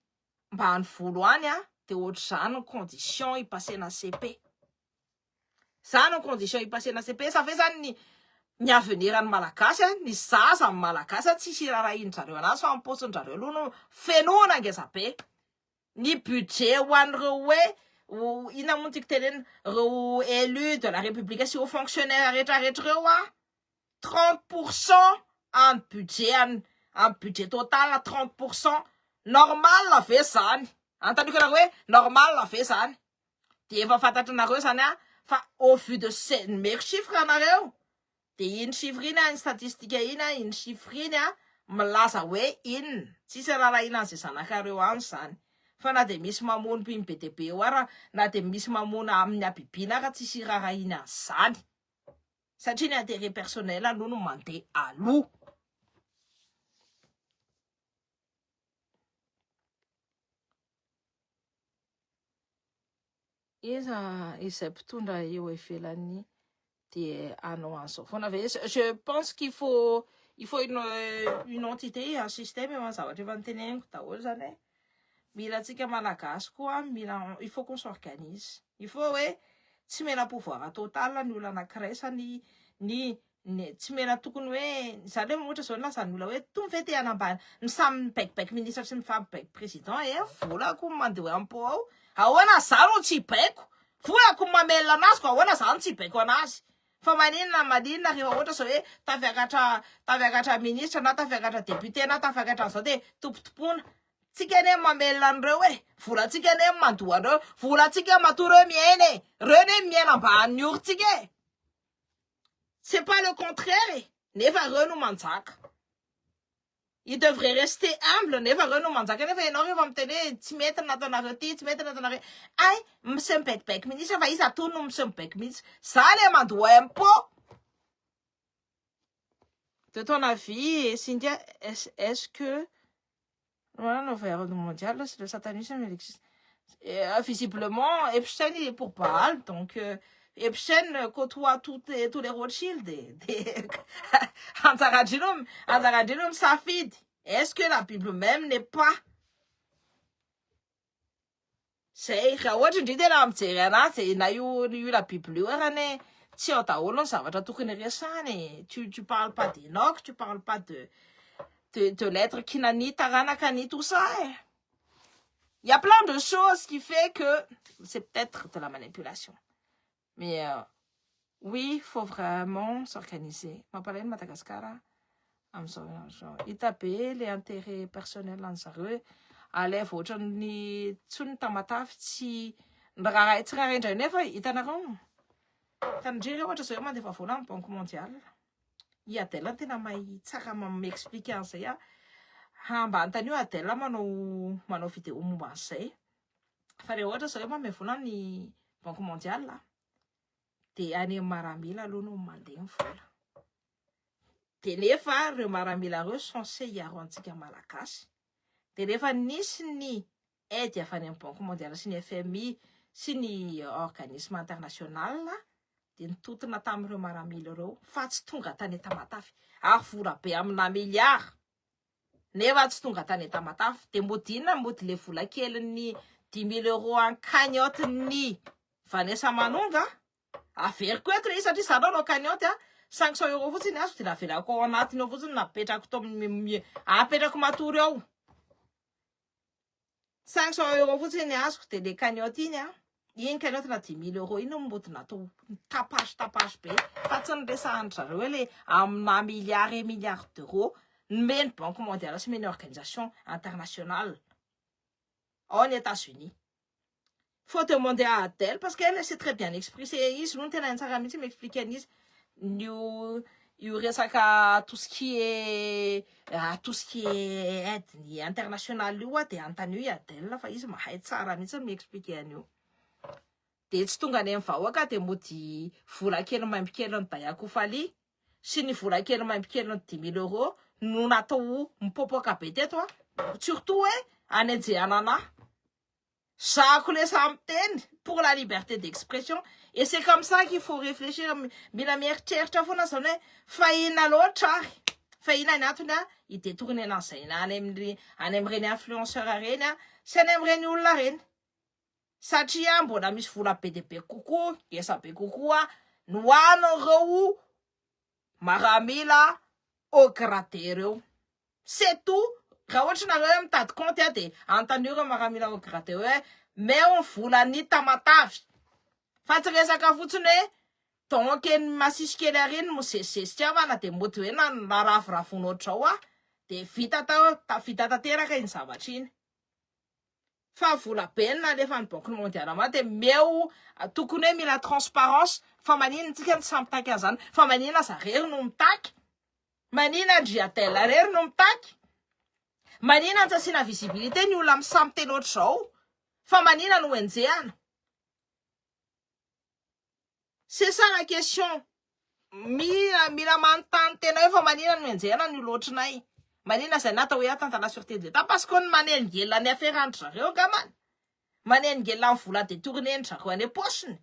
mbany volo any de ohatr'izany ny condition ipasena CP. Zany ny condition ipasena CP sa fe zany ny avenir any malagasy ny zaza amin'ny malagasy tsisy rarahin-jareo anazy fa amposinjareo aloha no fenona ngezabe. Ni budget ho an'ireo hoe ina moa tiako tenena reo élu de la République sy ho fonctionnaire rehetrarehetra reo 30% en budget total 30% normal la ve zany. Antaniko nareo hoe normal la ve zany. De efa fantatry nareo zany fa au vu de meilleur chiffre nareo. De iny chiffre iny iny statistique iny iny chiffre iny milaza hoe inona tsisy raha inazy zanakareo any zany fa na de misy mamono mpiny be de be eo ara na de misy mamono amin'ny abibiana ara tsisy raha inazy zany satria ny intérêt personnel aloha no mandeha aloha. Izay mpitondra eo ivelany de anao an'izao foana ve je pense qu'il faut une entité un système eo amin'ny zavatra efa noteneniko daholo zany hoe mila antsika malagasy koa mila il faut qu'on s'organise il faut hoe tsy mena pouvoir total ny olona anankiray sa ny tsy mena tokony hoe zany hoe ohatra zao lazany olona hoe to ve te hanambany ny samy mibaikobaiko ministra sy mifampibaiko président volako mandeha am-po ao ahoana zany tsy baiko volako mamelona anazy ko ahoana zany tsy baiko anazy fa maninona rehefa ohatra zao hoe tafiakatra ministra na tafiakatra député na tafiakatra an'izao de tompotopona tsika ane mamelona an'ireo volatsika ane mandoa an'ireo volatsika matoa reo miaina reo ne miaina ambany oritsika c'est pas le contraire nefa reo no manjaka il devrait rester humble nefa reo no manjaka nefa ianao rehefa miteny hoe tsy mety natanareo ty tsy mety natanareo ay misy mibaikobaiko ministra fa izy atony no misy mibaiko ministra za le mandoa impôt. De ton avis, Cynthia, est-ce que voilà, le mondial, c'est le satanisme, il existe. Visiblement, Epstein, il est pour Baal, donc Epstein côtoie tous les Rothschild. Anzaradinum Safid. Est-ce que la Bible même n'est pas? C'est Raoult, je dis là, c'est la Bible, tu parles pas d'Enoch, tu parles pas de l'être Kinani, Taranakani, tout ça. Il y a plein de choses qui fait que c'est peut-être de la manipulation. Mais oui, il faut vraiment s'organiser. Je parle de Madagascar. Il tape les intérêts personnels en sareux. Allez, faut que ni tsun tamataf si n'rarai tsrarai nefa itanarong. Tandrira ohatra zao mandefa vola amin'ny banque mondiale i Adèle tena mahay tsara m'expliquer an'izay mba antanio Adèle manao vidéo momba an'izay fa rehefa ohatra zao mame vola ny banque mondiale de any maramila aloha no mandeha ny vola de nefa reo maramila reo censé hiaro antsika malagasy de rehefa nisy ny aide avy any amin'ny banque mondiale sy ny FMI sy ny organisme international de nitotona tamin'ireo maramila reo fa tsy tonga tany Tamatavy ary vola be amina milliard nefa tsy tonga tany Tamatavy de modinina mody le vola kely 10 000 € en cagnotte ny Vanessa Manonga averiko eto le satria zany anao cagnotte 500 € fotsiny azo de navelako ao anatiny ao fotsiny napetrako to apetrako matory ao 500 € fotsiny azoko de le cagnotte iny cagnotte na 10 000 € iny mody natao tapage be fa tsy niresahany zareo le amina milliards et milliards d'euros meny banque mondiale sy meny organisation internationale en États-Unis. Faut demander à Adèle parce qu'elle sait très bien expliquer izy non tena tsara mihitsy m'expliquer an'izy io resaka tout ce qui est aide international io de antanio i Adèle fa izy mahay tsara mihitsy m'expliquer an'io. De tsy tonga any amin'ny vahoaka de mody vola kely maimby kely ny Dayakofaly sy ny vola kely maimby kely ny 10 000 € no natao mipopoka be teto surtout any anjehanana Jacques le Samtene pour la liberté d'expression et c'est comme ça qu'il faut réfléchir mila mieritreritra foana zany hoe fahina loatra ary fahina ny antony idetourner an'izay any amin'ireny influenceur reny sy any amin'ireny olona reny satria mbola misy vola be de be kokoa esa be kokoa nohan'ireo maramila au gratte reo c'est tout raha ohatra nareo mitady compte de antanio ireo maramila au gratte hoe meo ny vola ny Tamatavy fa tsy resaka fotsiny hoe donc masisy kely areny mosesesitra mana de mody hoe naravoravo ohatrao de vita tanteraka iny zavatra iny fa vola be nalefa ny banque mondiale ma de meo tokony hoe mila transparence fa maninona tsika ny samy taky an'izany fa maninona zareo no mitaky Manina andriatel rery no mitaky. Manina antsasiana visibilité ny olona misamy teny ohatr' zao. Fa manina no enjehana. C'est ça la question. Mila manontany tena hoe fa manina no enjehana ny loatrinay. Manina zay nata hoe atantana la sûreté de l'État parce qu'on manengelana ny affairandry zareo gamana. Manengelana ny vola détourneny zareo any aposiny.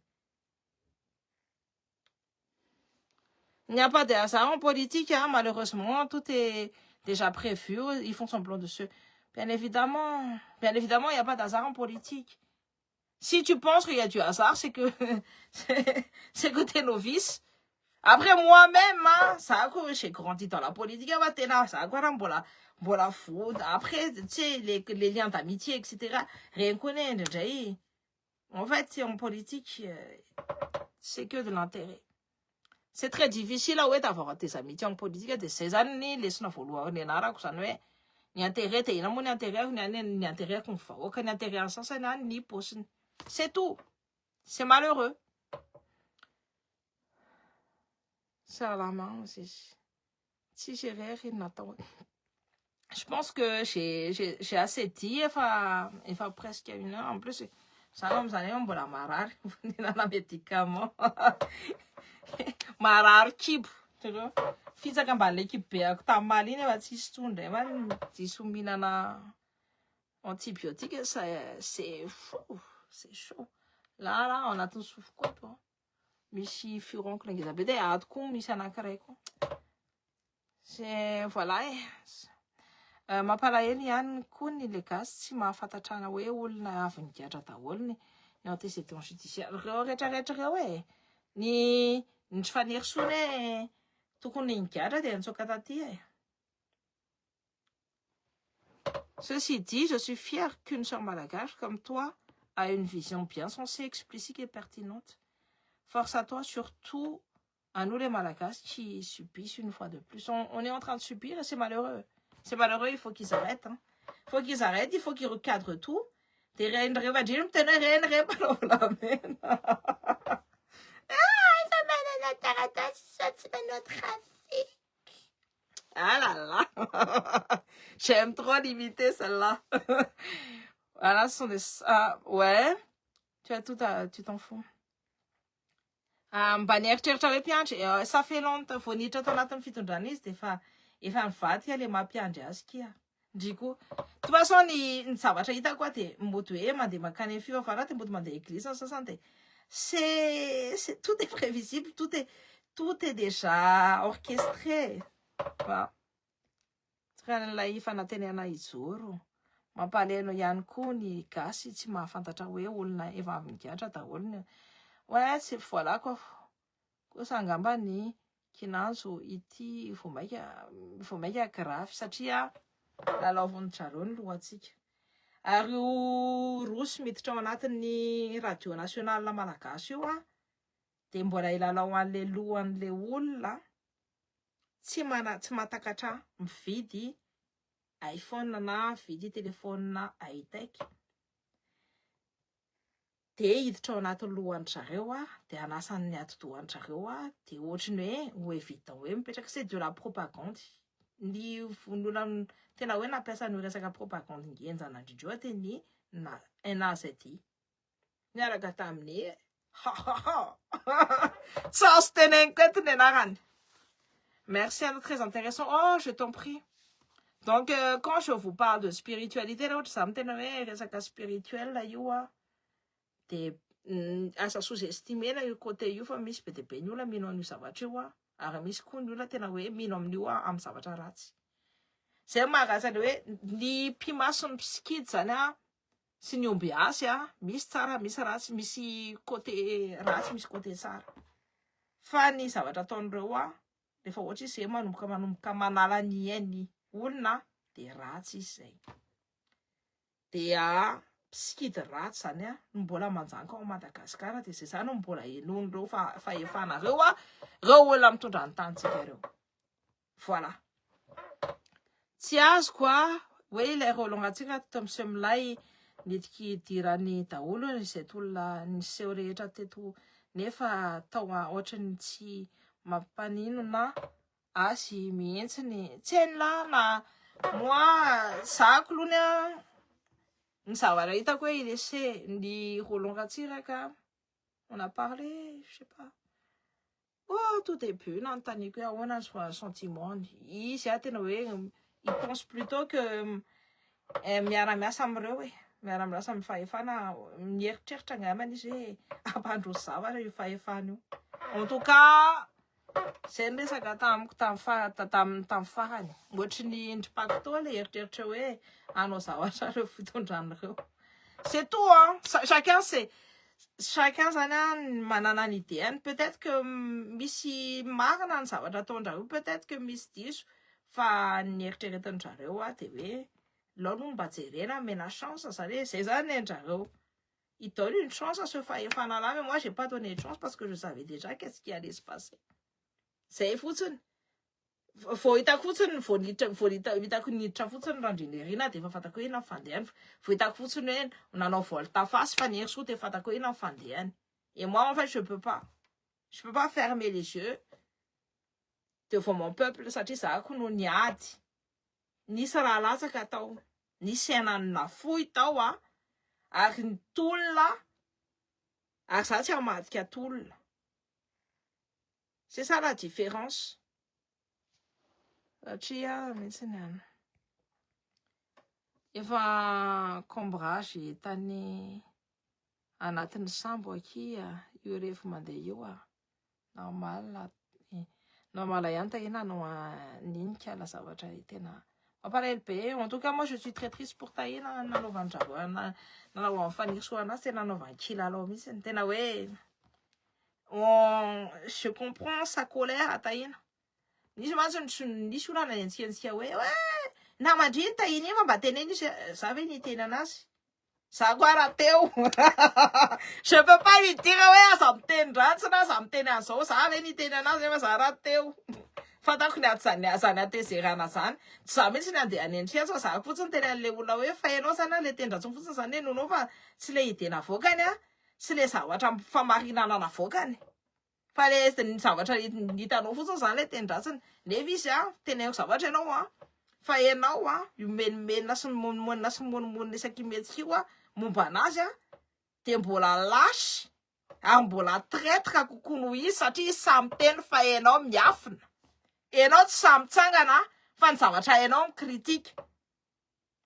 Il n'y a pas de hasard en politique, hein. Malheureusement, tout est déjà prévu, ils font semblant de se... Bien évidemment, il n'y a pas d'hasard en politique. Si tu penses qu'il y a du hasard, c'est que c'est que t'es novice. Après moi-même, hein, ça j'ai grandi dans la politique, ça a voilà food. Après, tu sais, les liens d'amitié, etc. Rien connaît, déjà. En fait, en politique, c'est que de l'intérêt. C'est très difficile d'avoir des amitiés en politique de ces années, les snowfall, les nara, ni intérêt, ni intérêt, ni intérêt qu'on fait, aucun intérêt en sens, ni poste. C'est tout. C'est malheureux. Ça la main, si j'ai rien, je pense que j'ai assez dit, il faut presque 1 heure. En plus, ça va me aller la marare, un médicament. Marary kibo, fitsaka mba l'équipe be tamaly iny efa tsisy tondra fa diso mihinana antibiotique, c'est chaud. Là anatin'ny sofiko ato misy furoncle ngeza be de ato koa misy anankiray koa. C'est voilà mampalahelo ihany koa ny le gasy tsy mahafantatrana hoe olona avy nigatra daholo ny antécédent judiciaire reo rehetrarehetra reo ny tsy fanery soa tokony nigatra de nitsoaka taty Ceci dit, je suis fière qu'une sœur malgache comme toi a une vision bien sensée, explicite et pertinente. Force à toi, surtout à nous les Malagasy qui subissent une fois de plus. On est en train de subir et c'est malheureux. C'est malheureux, il faut qu'ils arrêtent. Hein. Il faut qu'ils arrêtent, il faut qu'ils recadrent tout. T'es rien de révagile, t'es rien de révagile. Ah là là. J'aime trop l'imiter celle-là. Voilà, ce sont des... ouais. Tu t'en fous. Ça fait longtemps. Faut ni t'attendre à ton fitondrana izy defa efa nivady le mampiandry azy kia. Ndriko. De toute façon ny zavatra hitako koa de mboto hoe mandeha makany amin'ny fivavahana de mboto mandeha église sasany de c'est tout est prévisible, tout est déjà orchestré. Voilà. Rahan'ilay fanantenana ijoro. Mampalahelo ihany koa ny gasy tsy mahafantatra hoe olona efa avy nigatra daholo. Ouais, c'est voilà quoi. Kosa angamba ny kinanjo ity vao maika grave satria lalaoviny zareo ny lohatsika. Ary rosy miditra ao anatin'ny radio national malagasy io de mbola ilalao an'le lohan'le olona tsy matakatra mividy iPhone na vidy téléphone high-tech. De hiditra ao anatin'ny lohan'ny zareo de anasan'ny atidohan'ny zareo de ohatriny hoe évident hoe mipetraka c'est de la propagande. Ny vonona tena hoe nampiasa ny resaka propagande ngenjana indrindreo te ny NAZD. Niaraka tamin'ny sans tenenko eto ny anarany. Merci, très intéressant. Oh, je t'en prie. Donc, quand je vous parle de spiritualité, là, ça me tenait resaka spirituel là io de asa sous-estimé là io côté io fa misy be de be ny olona mino an'io zavatra io ary misy koa ny olona tena hoe mino amin'io amin'ny zavatra ratsy. Zay mahazany hoe ny mpimason'ny psikidy zany sy ny omby asy misy tsara, misy ratsy, misy côté ratsy, misy côté tsara. Fa ny zavatra ataon'ireo rehefa ohatra izy manomboka manala ny ainy olona de ratsy izy zay. De psikidy ratsy zany no mbola manjanaka ao Madagasikara de zay zany mbola enon'ireo fahefanareo reo olona mitondra ny tantsika reo. Voilà. Tsy azoko hoe ilay rolongatsika teto amin'seho milay netiky idirany daholo izay olona niseho rehetra teto nefa tao ohatrany tsy mampanino na Asy mihitsiny tsy hainy na moi zako lohany a ny zavatra hitako hoe il essaie ny Roland Ratsiraka on a parlé je sais pas au tout début nanontaniako hoe ahoana ny sentiment izy tena hoe il pense plutôt que miara-miasa am'ireo hoe miara-miasa amin'ny fahefana mieritreritra angambany izy hoe ampandroso zavatra io fahefana io en tout cas zay ny resaka tamiko tamin'ny farany ohatry ny indripako toa le eritreritra hoe anao zavatra reo fitondran'ireo c'est tout hein chacun zany manana ny idéany peut-être que misy marina ny zavatra ataondrareo peut-être que misy diso fa ny eritreretin'zareo de hoe lao no mba jerena mena chance zare zay zany endrareo il donne une chance à ce fahefana là mais moi j'ai pas donné de chance parce que je savais déjà qu'est-ce qui allait se passer zay fotsiny vao hitako fotsiny hitako niditra fotsiny randrinerina de efa fatako hoe ina fandehany vao hitako fotsiny hoe nanao volte-face fa ny soa de fatako hoe ina fandehany et moi en fait je peux pas fermer les yeux devant mon peuple satria zako no niady nisy raha latsaka atao nisy ainany nafoy tao ary ny tolona ary za tsy hamadika tolona c'est ça la différence satria mihitsiny any efa cambrage tany anatin'ny sambo aky io rehefa mandeha io normal ihany tahina anao ninika la zavatra tena mampalahelo be en tout cas moi je suis très triste pour tahina nanaovandrareo nanaovany fanisoana tena nanaovany kilalao mihitsy tena hoe je comprends sa colère tahina nisy mantsy nisy olona nanentsikentsika hoe namandriny tahina io mba teneny izy za ve niteny anazy za koa raha teo je peux pas lui dire hoe aza miteny ratsy na aza miteny an'izao za ve niteny anazy fa za raha teo fatako ny aty zany atezerana zany tsy za mihitsy ny andeha anendrika fa za fotsiny teny an'le olona hoe fa ianao zany le tendratsony fotsiny zany henonao fa tsy le idena avoakany sy le zavatra famarinana navoakany fa le zavatra hitanao fotsiny zany le tendratsiny nefa izy teneko zavatra ianao fa ianao io menomenona sy monina sy monimonina isaky metsika io momba anazy de mbola lasy ary mbola traître kokoa noho izy satria samy teny fa ianao miafina ianao tsy samy tsangana fa ny zavatra ianao mikritika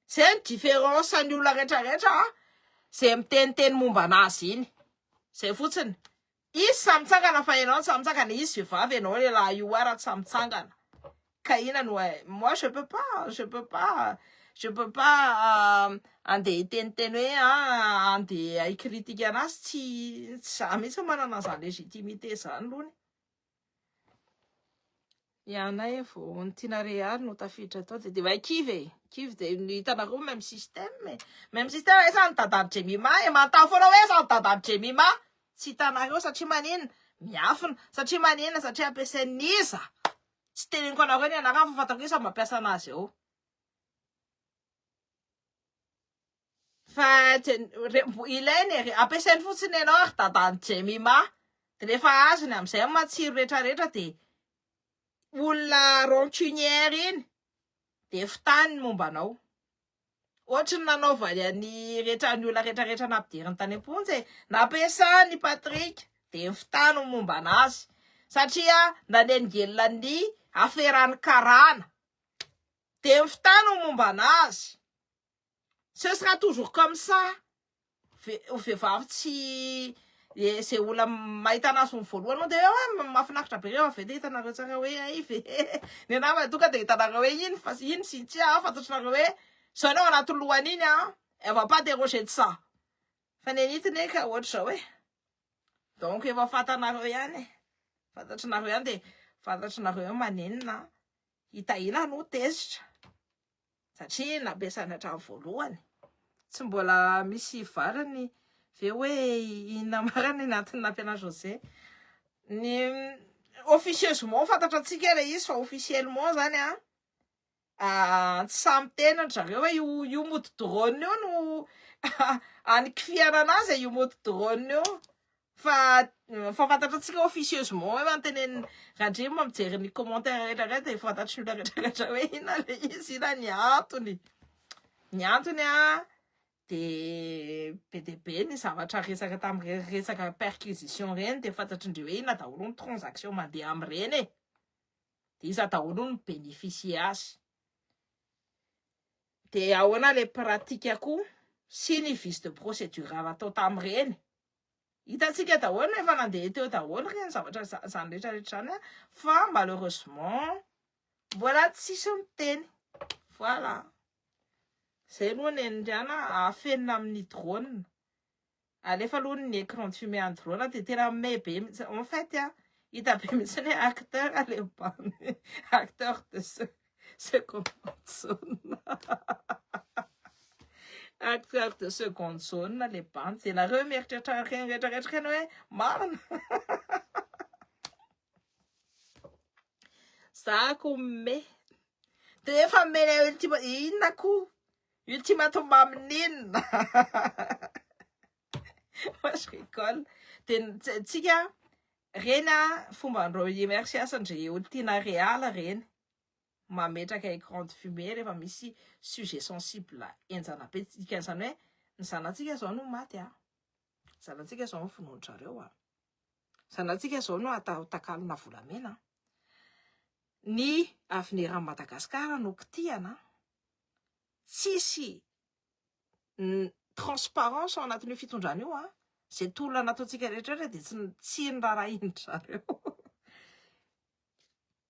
zay ny différence ny olona rehetrarehetra zay miteniteny momba anazy iny zay fotsiny izy samy tsangana fa ianao tsy samy tsangana izy vehivavy ianao le lahy io raha tsy samy tsangana ka ina no moi je peux pas andeha iteniteny hoe andeha ikritika anazy tsy za mihitsy manana zany légitimité zany lony ianay vao nitiana ary no tafiditra tao de va kivy de hitanareo même système esa ny dadan'ny Jemima mantao foana hoe esa ny dadan'ny Jemima tsy hitanareo satria manina miafina satria manina satria ampiasain'iza tsy teneniko anareo ny anareo fa fatako hoe sa mampiasa anazy eo fa ilainy ampiasainy fotsiny ianao ary dadan'ny Jemima de rehefa azony am'izay matsiro rehetrarehetra de olona rancunière iny de fitany momba anao ohatra ny nanaovany any ny olona rehetrarehetra nampidiriny tany am-ponjy nampiasany Patrick de fitany momba anazy satria nanengelina ny aferany karana de fitany momba anazy ce sera toujours comme ça vehivavy tsy zay olona mahita anazy ny voalohany de mahafinaritra be reo avy de hitanareo tsara hoe ny anamany tonga de hitanareo hoe iny Cynthia fantatrinareo hoe zao anao anaty lohany iny elle va pas déroger de ça fa nenitiny ka ohatra zao donc efa fantanareo ihany fantatrinareo ihany de fantatrinareo manenina hitahina no tezitra satria nampiasany hatramin'ny voalohany tsy mbola misy varany ve hoe inona marany anatin'ny nampiana José ny officieusement fantatra antsika le izy fa officiellement zany tsy samy tena zareo hoe io mody drone io no any kifiana anazy io mody drone io Fa fantatra officieusement hoe manteneny rahandreny moa mijery ny commentaire rehetrarehetra fantatry ny rehetrarehetra hoe ina le izy ina ny antony de be de be ny zavatra resaka tamin'ny resaka perquisition reny de fantatrindreo hoe ina daholo ny transaction mandeha amin'ireny e de iza daholo ny bénéficier azy de ahoana le pratika koa sy ny vice de procédure atao tamin'ireny hitantsika daholo efa nandeha teo daholo reny zavatra zany rehetrarehetra zany fa malheureusement mbola tsisy miteny voilà zay aloha ny andriana afenina amin'ny drone alefa aloha ny écran de fumée en drone de tena mebe en fait hita be mihitsy ny acteur le bany acteur de seconde zone acteur de seconde zone le bany de nareo mieritreritra reny rehetrarehetra reny hoe marina zako me de efa mena inona koa ultimatum amin'inona moi je rigole de tsika reny fomba andreo emerciasandre olona real reny mametraka écran de fumée rehefa misy sujet sensible enjana be zany hoe ny zanatsika zao no maty zanatsika zao no finoantrareo zanatsika zao no atao takalona volamena ny avenir à Madagascar no kitiana tsisy transparence ao anatin'io fitondrana io zay tolona nataontsika rehetrarehetra de tsy ny rarahindrareo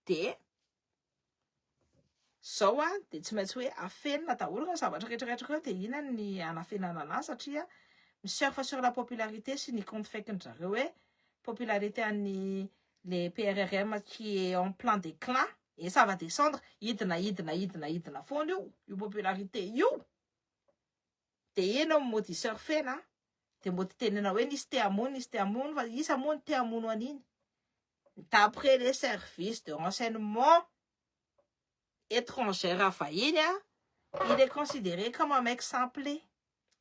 de zao de tsy maintsy hoe afenina daholo ny zavatra rehetrarehetra reo de ina ny anafenana anazy satria misurfa sur la popularité sy ny compte fake-ndrareo hoe popularité an'ny les PRRM qui est en plan déclin et ça va descendre idina foana io popularité io de ino mody surfena de mody tenena hoe nisy te hamono fa isa moa te hamono an'iny d'après les services de renseignement étrangère vahiny il est considéré comme un mec simplé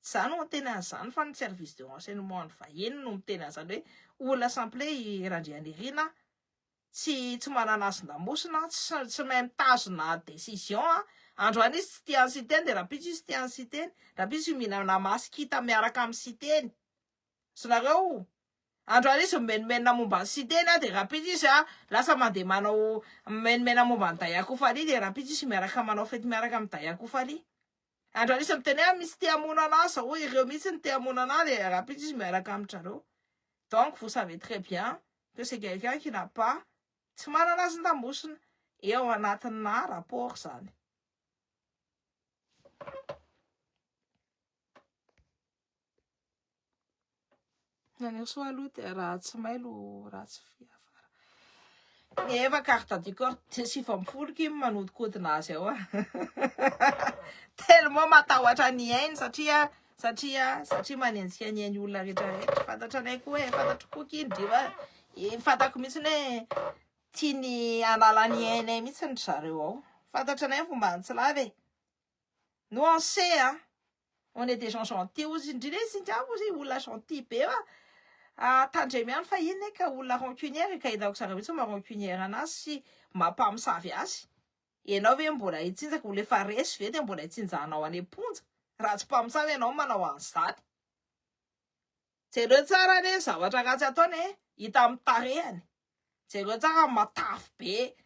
zany no tena zany fa ny service de renseignement ny vahiny no mitena zany hoe olona simplé irandrianirina tsy manana azy ndamosina tsy mahay mitazona décision androany izy tsy tia ny siteny de rapitso izy tia ny siteny rapitso mihinana masikita miaraka amin'ny siteny sy nareo androany izy menomenina momba ny siteny de rapitso izy lasa mandeha manao menomena momba ny Dayakofali de rapitso izy miaraka manao fety miaraka amin'ny Dayakofali androany izy miteny misy te hamono anazy zao ireo mihitsy ny te hamono anazy de rapitso izy miaraka amintrareo donc vous savez très bien que c'est quelqu'un qui n'a pas tsy manana azy ndamosina eo anatina rapport zany nany so aloha de raha tsy mailo raha tsy fiafara eva carte du corps de 70 kim manodikodina azy ao tellement matahotra ny ainy satria manenjika ny ainy olona rehetrarehetra fantatra anay koa fantatro koa kindriva fantako mihitsy hoe tiany anala ny ainay mihitsy ny zareo ao fantatra anay fomba antsilava nous on sait on est des gens gentils ozy indrindra izy ndrabo ozy olona gentil be tandremiany fa iny ka olona rancunière ka hitako zara mihitsy rancunière anazy sy mampamosavy azy ianao ve mbola hitsinjaka ole fa resy ve de mbola hitsinjahanao any amponja raha tsy mpamosavy ianao manao an'izany jereo tsara ne zavatra ratsy ataony hita amin'ny tarehany jereo tsara matafy be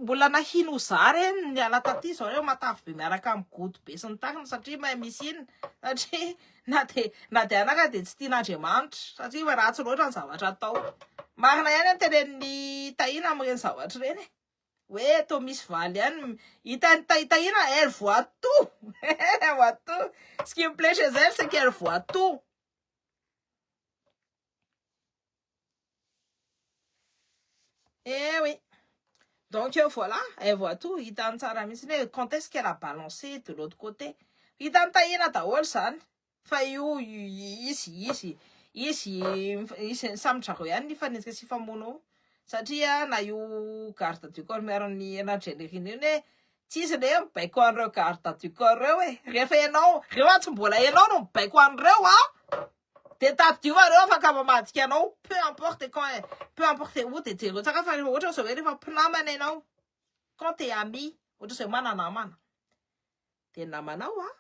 mbola nahino zary ny ala taty zao reo matafy be miaraka amin'ny goto be sy ny tariny satria mahay misy inona satria na de anaka de tsy tian'Andriamanitra satria ratsy loatra ny zavatra atao marina ihany antenen'ny tahina amin'ireny zavatra reny hoe to misy valy ihany hitany tahina elle voit tout elle voit tout ce qui me plaît chez elle c'est qu'elle voit tout oui donc voilà elle voit tout hitany tsara mihitsy quand est-ce qu'elle a balancé de l'autre côté hitany tahina daholo zany fa io izy samy-drareo ihany nifanenjika sy famono satria na io garde du corps miaron'ny anadreniriny iny hoe tsisy le mibaiko an'ireo garde du corps reo rehefa ianao reo tsy mbola ianao no mibaiko an'ireo Dia tadiovanareo afaka mamadika anao, peu importe quand, peu importe où t'es tiré. Tsaka fa ohatra zao hoe rehefa mpinamana ianao, quand t'es ami, ohatra zao mana namana. Dia namanao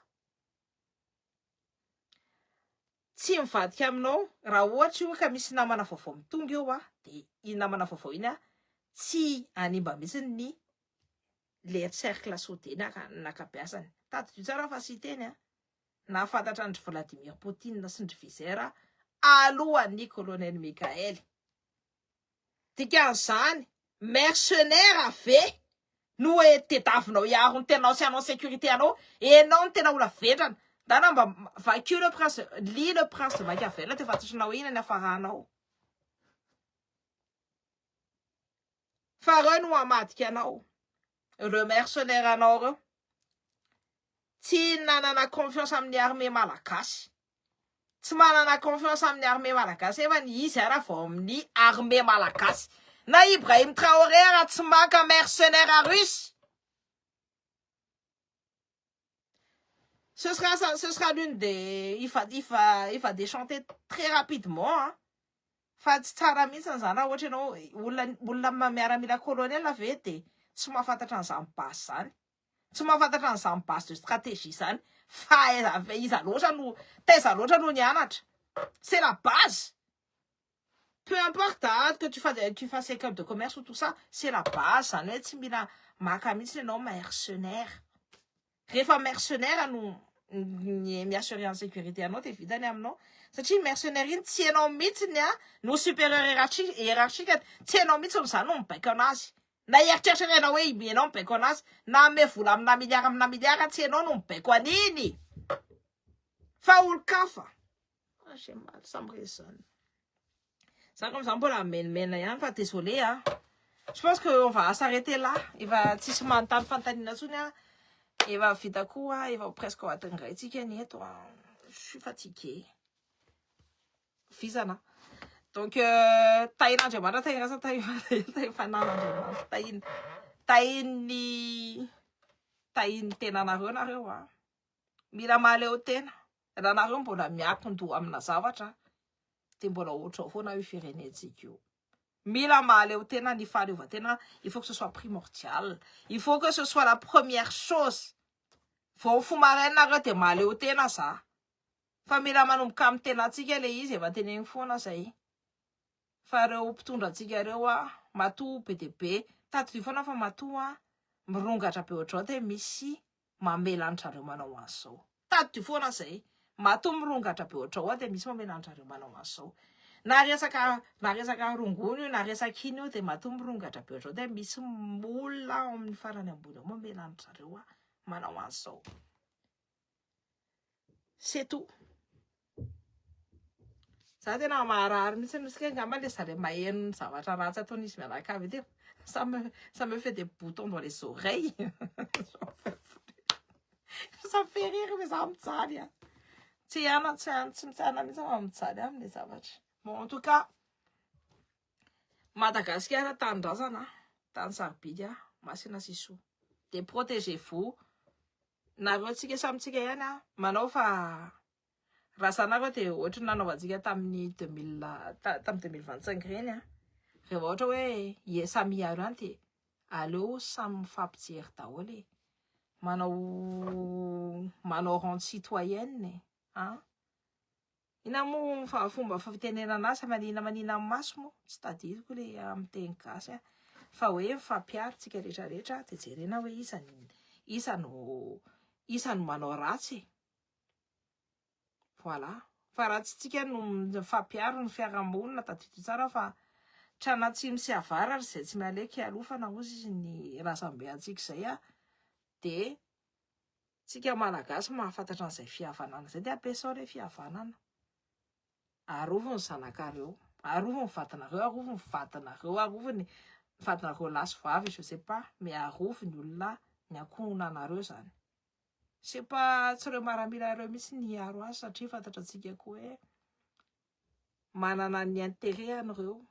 tsy mivadika aminao raha ohatra io ka misy namana vaovao mitonga eo dia iny namana vaovao iny tsy animba mihitsy ny le cercle saudé nakabeazany. Tadidio tsara fa sy teny nahafantatra andry Vladimir Poutine sy ndry Vizera alohan'ny colonel Mikael. Dikan'izany mercenaire ve no hoe tediavinao hiaro ny tenao sy anao sécurité anao, enao ny tena olona vetrana. Dana mba vaincu le prince, lis le prince de Machiavel, dia fantatranao inona ny hafaranao. Fa reo no hamadika anao, reo mercenaire anao reo. Tsy nanana confiance amin'ny armée malagasy. Tsy manana confiance amin'ny armée malagasy efa ny izy ara vao amin'ny armée malagasy. Na Ibrahim Traoré raha tsy maka mercenaire russe. Ce sera l'une des... Il va déchanter très rapidement. Fa tsy tsara mihitsy zany raha ohatra ianao olona miaramila colonel ve dia tsy mahafantatra an'izany basy zany. Tsy mahafantatra an'izany base de stratégie zany. Fa iza loatra no nianatra. C'est la base. Peu importe que tu fasses école de commerce ou tout ça, c'est la base. Zany hoe tsy mila maka mihitsy ianao mercenaire. Rehefa mercenaire no miassurer en sécurité anao dia vitany aminao. Satria mercenaire iny tsy hainao mihitsy no supérieur hiérarchique, tsy hainao mihitsy zany no mibaiko anazy. Na eritreritrerena hoe ianao mibaiko anazy, na ame vola amina miliara tsy hainao no mibaiko an'iny. Fa olo-kafa. J'ai mal, ça me résonne. Ça comme ça mbola menimena ihany fa désolé Je pense qu'on va s'arrêter là. Tsisy manontany fanontaniana intsony Efa vita koa efa presque ao atin'iraitsika ny eto Je suis fatiguée. Vizana. Donc tahin'Andriamanitra tahirasa tahin'Andriamanitra tahiny tenanareo nareo mila maleo tena raha nareo mbola miakin-doha amina zavatra dia mbola ohatrao foana io firenentsika io. Mila maleo tena ny fahaleovantena. Il faut que ce soit primordial. Il faut que ce soit la première chose. Vao fomarainareo dia maleo tena za. Fa mila manomboka amin'ny tenantsika le izy efa teneny foana zay. Fa reo mpitondra antsika reo matoa be dia be. Tadidio foana fa matoa mirongatra be ohatrao dia misy mamelanitra reo manao an'izao. Tadidio foana zay. Matoa mirongatra be ohatrao dia misy mamelanitra reo manao an'izao. Na resaka rongony io na resaka iny io dia matoa mirongatra be ohatrao dia misy olona amin'ny farany ambony ao mamelanitra reo manao an'izao. C'est tout. Za tena maharary mihitsy nisika ngamba le zare maheno ny zavatra ratsy ataon'izy mianakavy ity. Ça me fait des boutons dans les oreilles. Ça me fait rire mais ça mijaly tsy mitsana mihitsy mijaly amin'ny zavatra. Bon, en tout cas, Madagascar tandrazana tany sarobidy masina siso. De protégez-vous. Nareo tsika samitsika ihany manao fa raha sanareo dia ohatra nanaovantsika tamin'ny 2025 reny rehefa ohatra hoe samy miaro ihany dia aleo samy mifampijery daholo manao rente citoyenne ina mo fomba fitenenana azy manina amin'ny maso mo tsy tadidiko le amin'ny teny gasy fa hoe mifampiaro tsika rehetrarehetra dia jerena hoe isa no manao ratsy. Voilà. Fa raha tsy tsika no mifampiaro ny fiarahamonina tadidio tsara fa trana tsimy sy avara izay tsy mialeky alofana ozy izy ny razambeantsika izay dia tsika malagasy mahafantatra an'izay fihavanana izay dia ampiasao ilay fihavanana. Arovony zanakareo, arovony vadinareo, arovony vadinareo, arovony vadinareo lahy vavy, je sais pas, mais arovony olona ny ankohonanareo zany. C'est pas tsy reo maramila reo mihitsy ny aro azy satria fantatra antsika koa hoe manana ny intérêt an'ireo.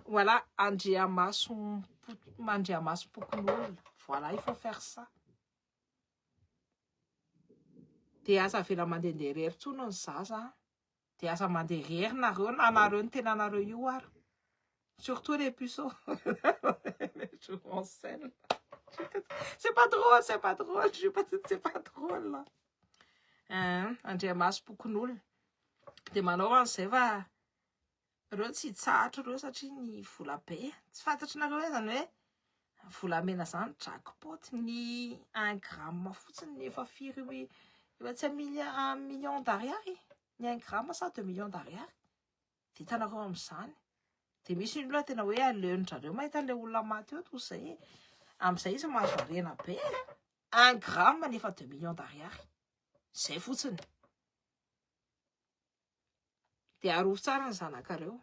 Voilà, andriamaso pokon'olona. Voilà, il faut faire ça. Dia asa avela mandehandeha irery tsony ny zaza. Dia asa mandeha irery nareo na anareo ny tena anareo io ary. Surtout les puceaux. Je m'enseigne. C'est pas drôle, c'est pas drôle. Je pas dit c'est pas drôle là. Andriamaso bokon'olona. Dia manao an'izay fa reo tsy hitsahatra reo satria ny vola be. Tsy fantatry nareo hoe zany hoe volamena zany jackpot ny 1 gramme fotsiny efa firy efa tsy 1 million d'ariary. Ny 1 gramme sa 2 millions d'ariary. Dia hitanareo amin'izany. Dia misy olona tena hoe aleon'jareo mahita ilay olona maty eo toy izay. Amin'izay izy mahazo harena be. 1 gramme nefa 2 millions d'ariary. Zay fotsiny. Dia arovo tsara ny zanakareo.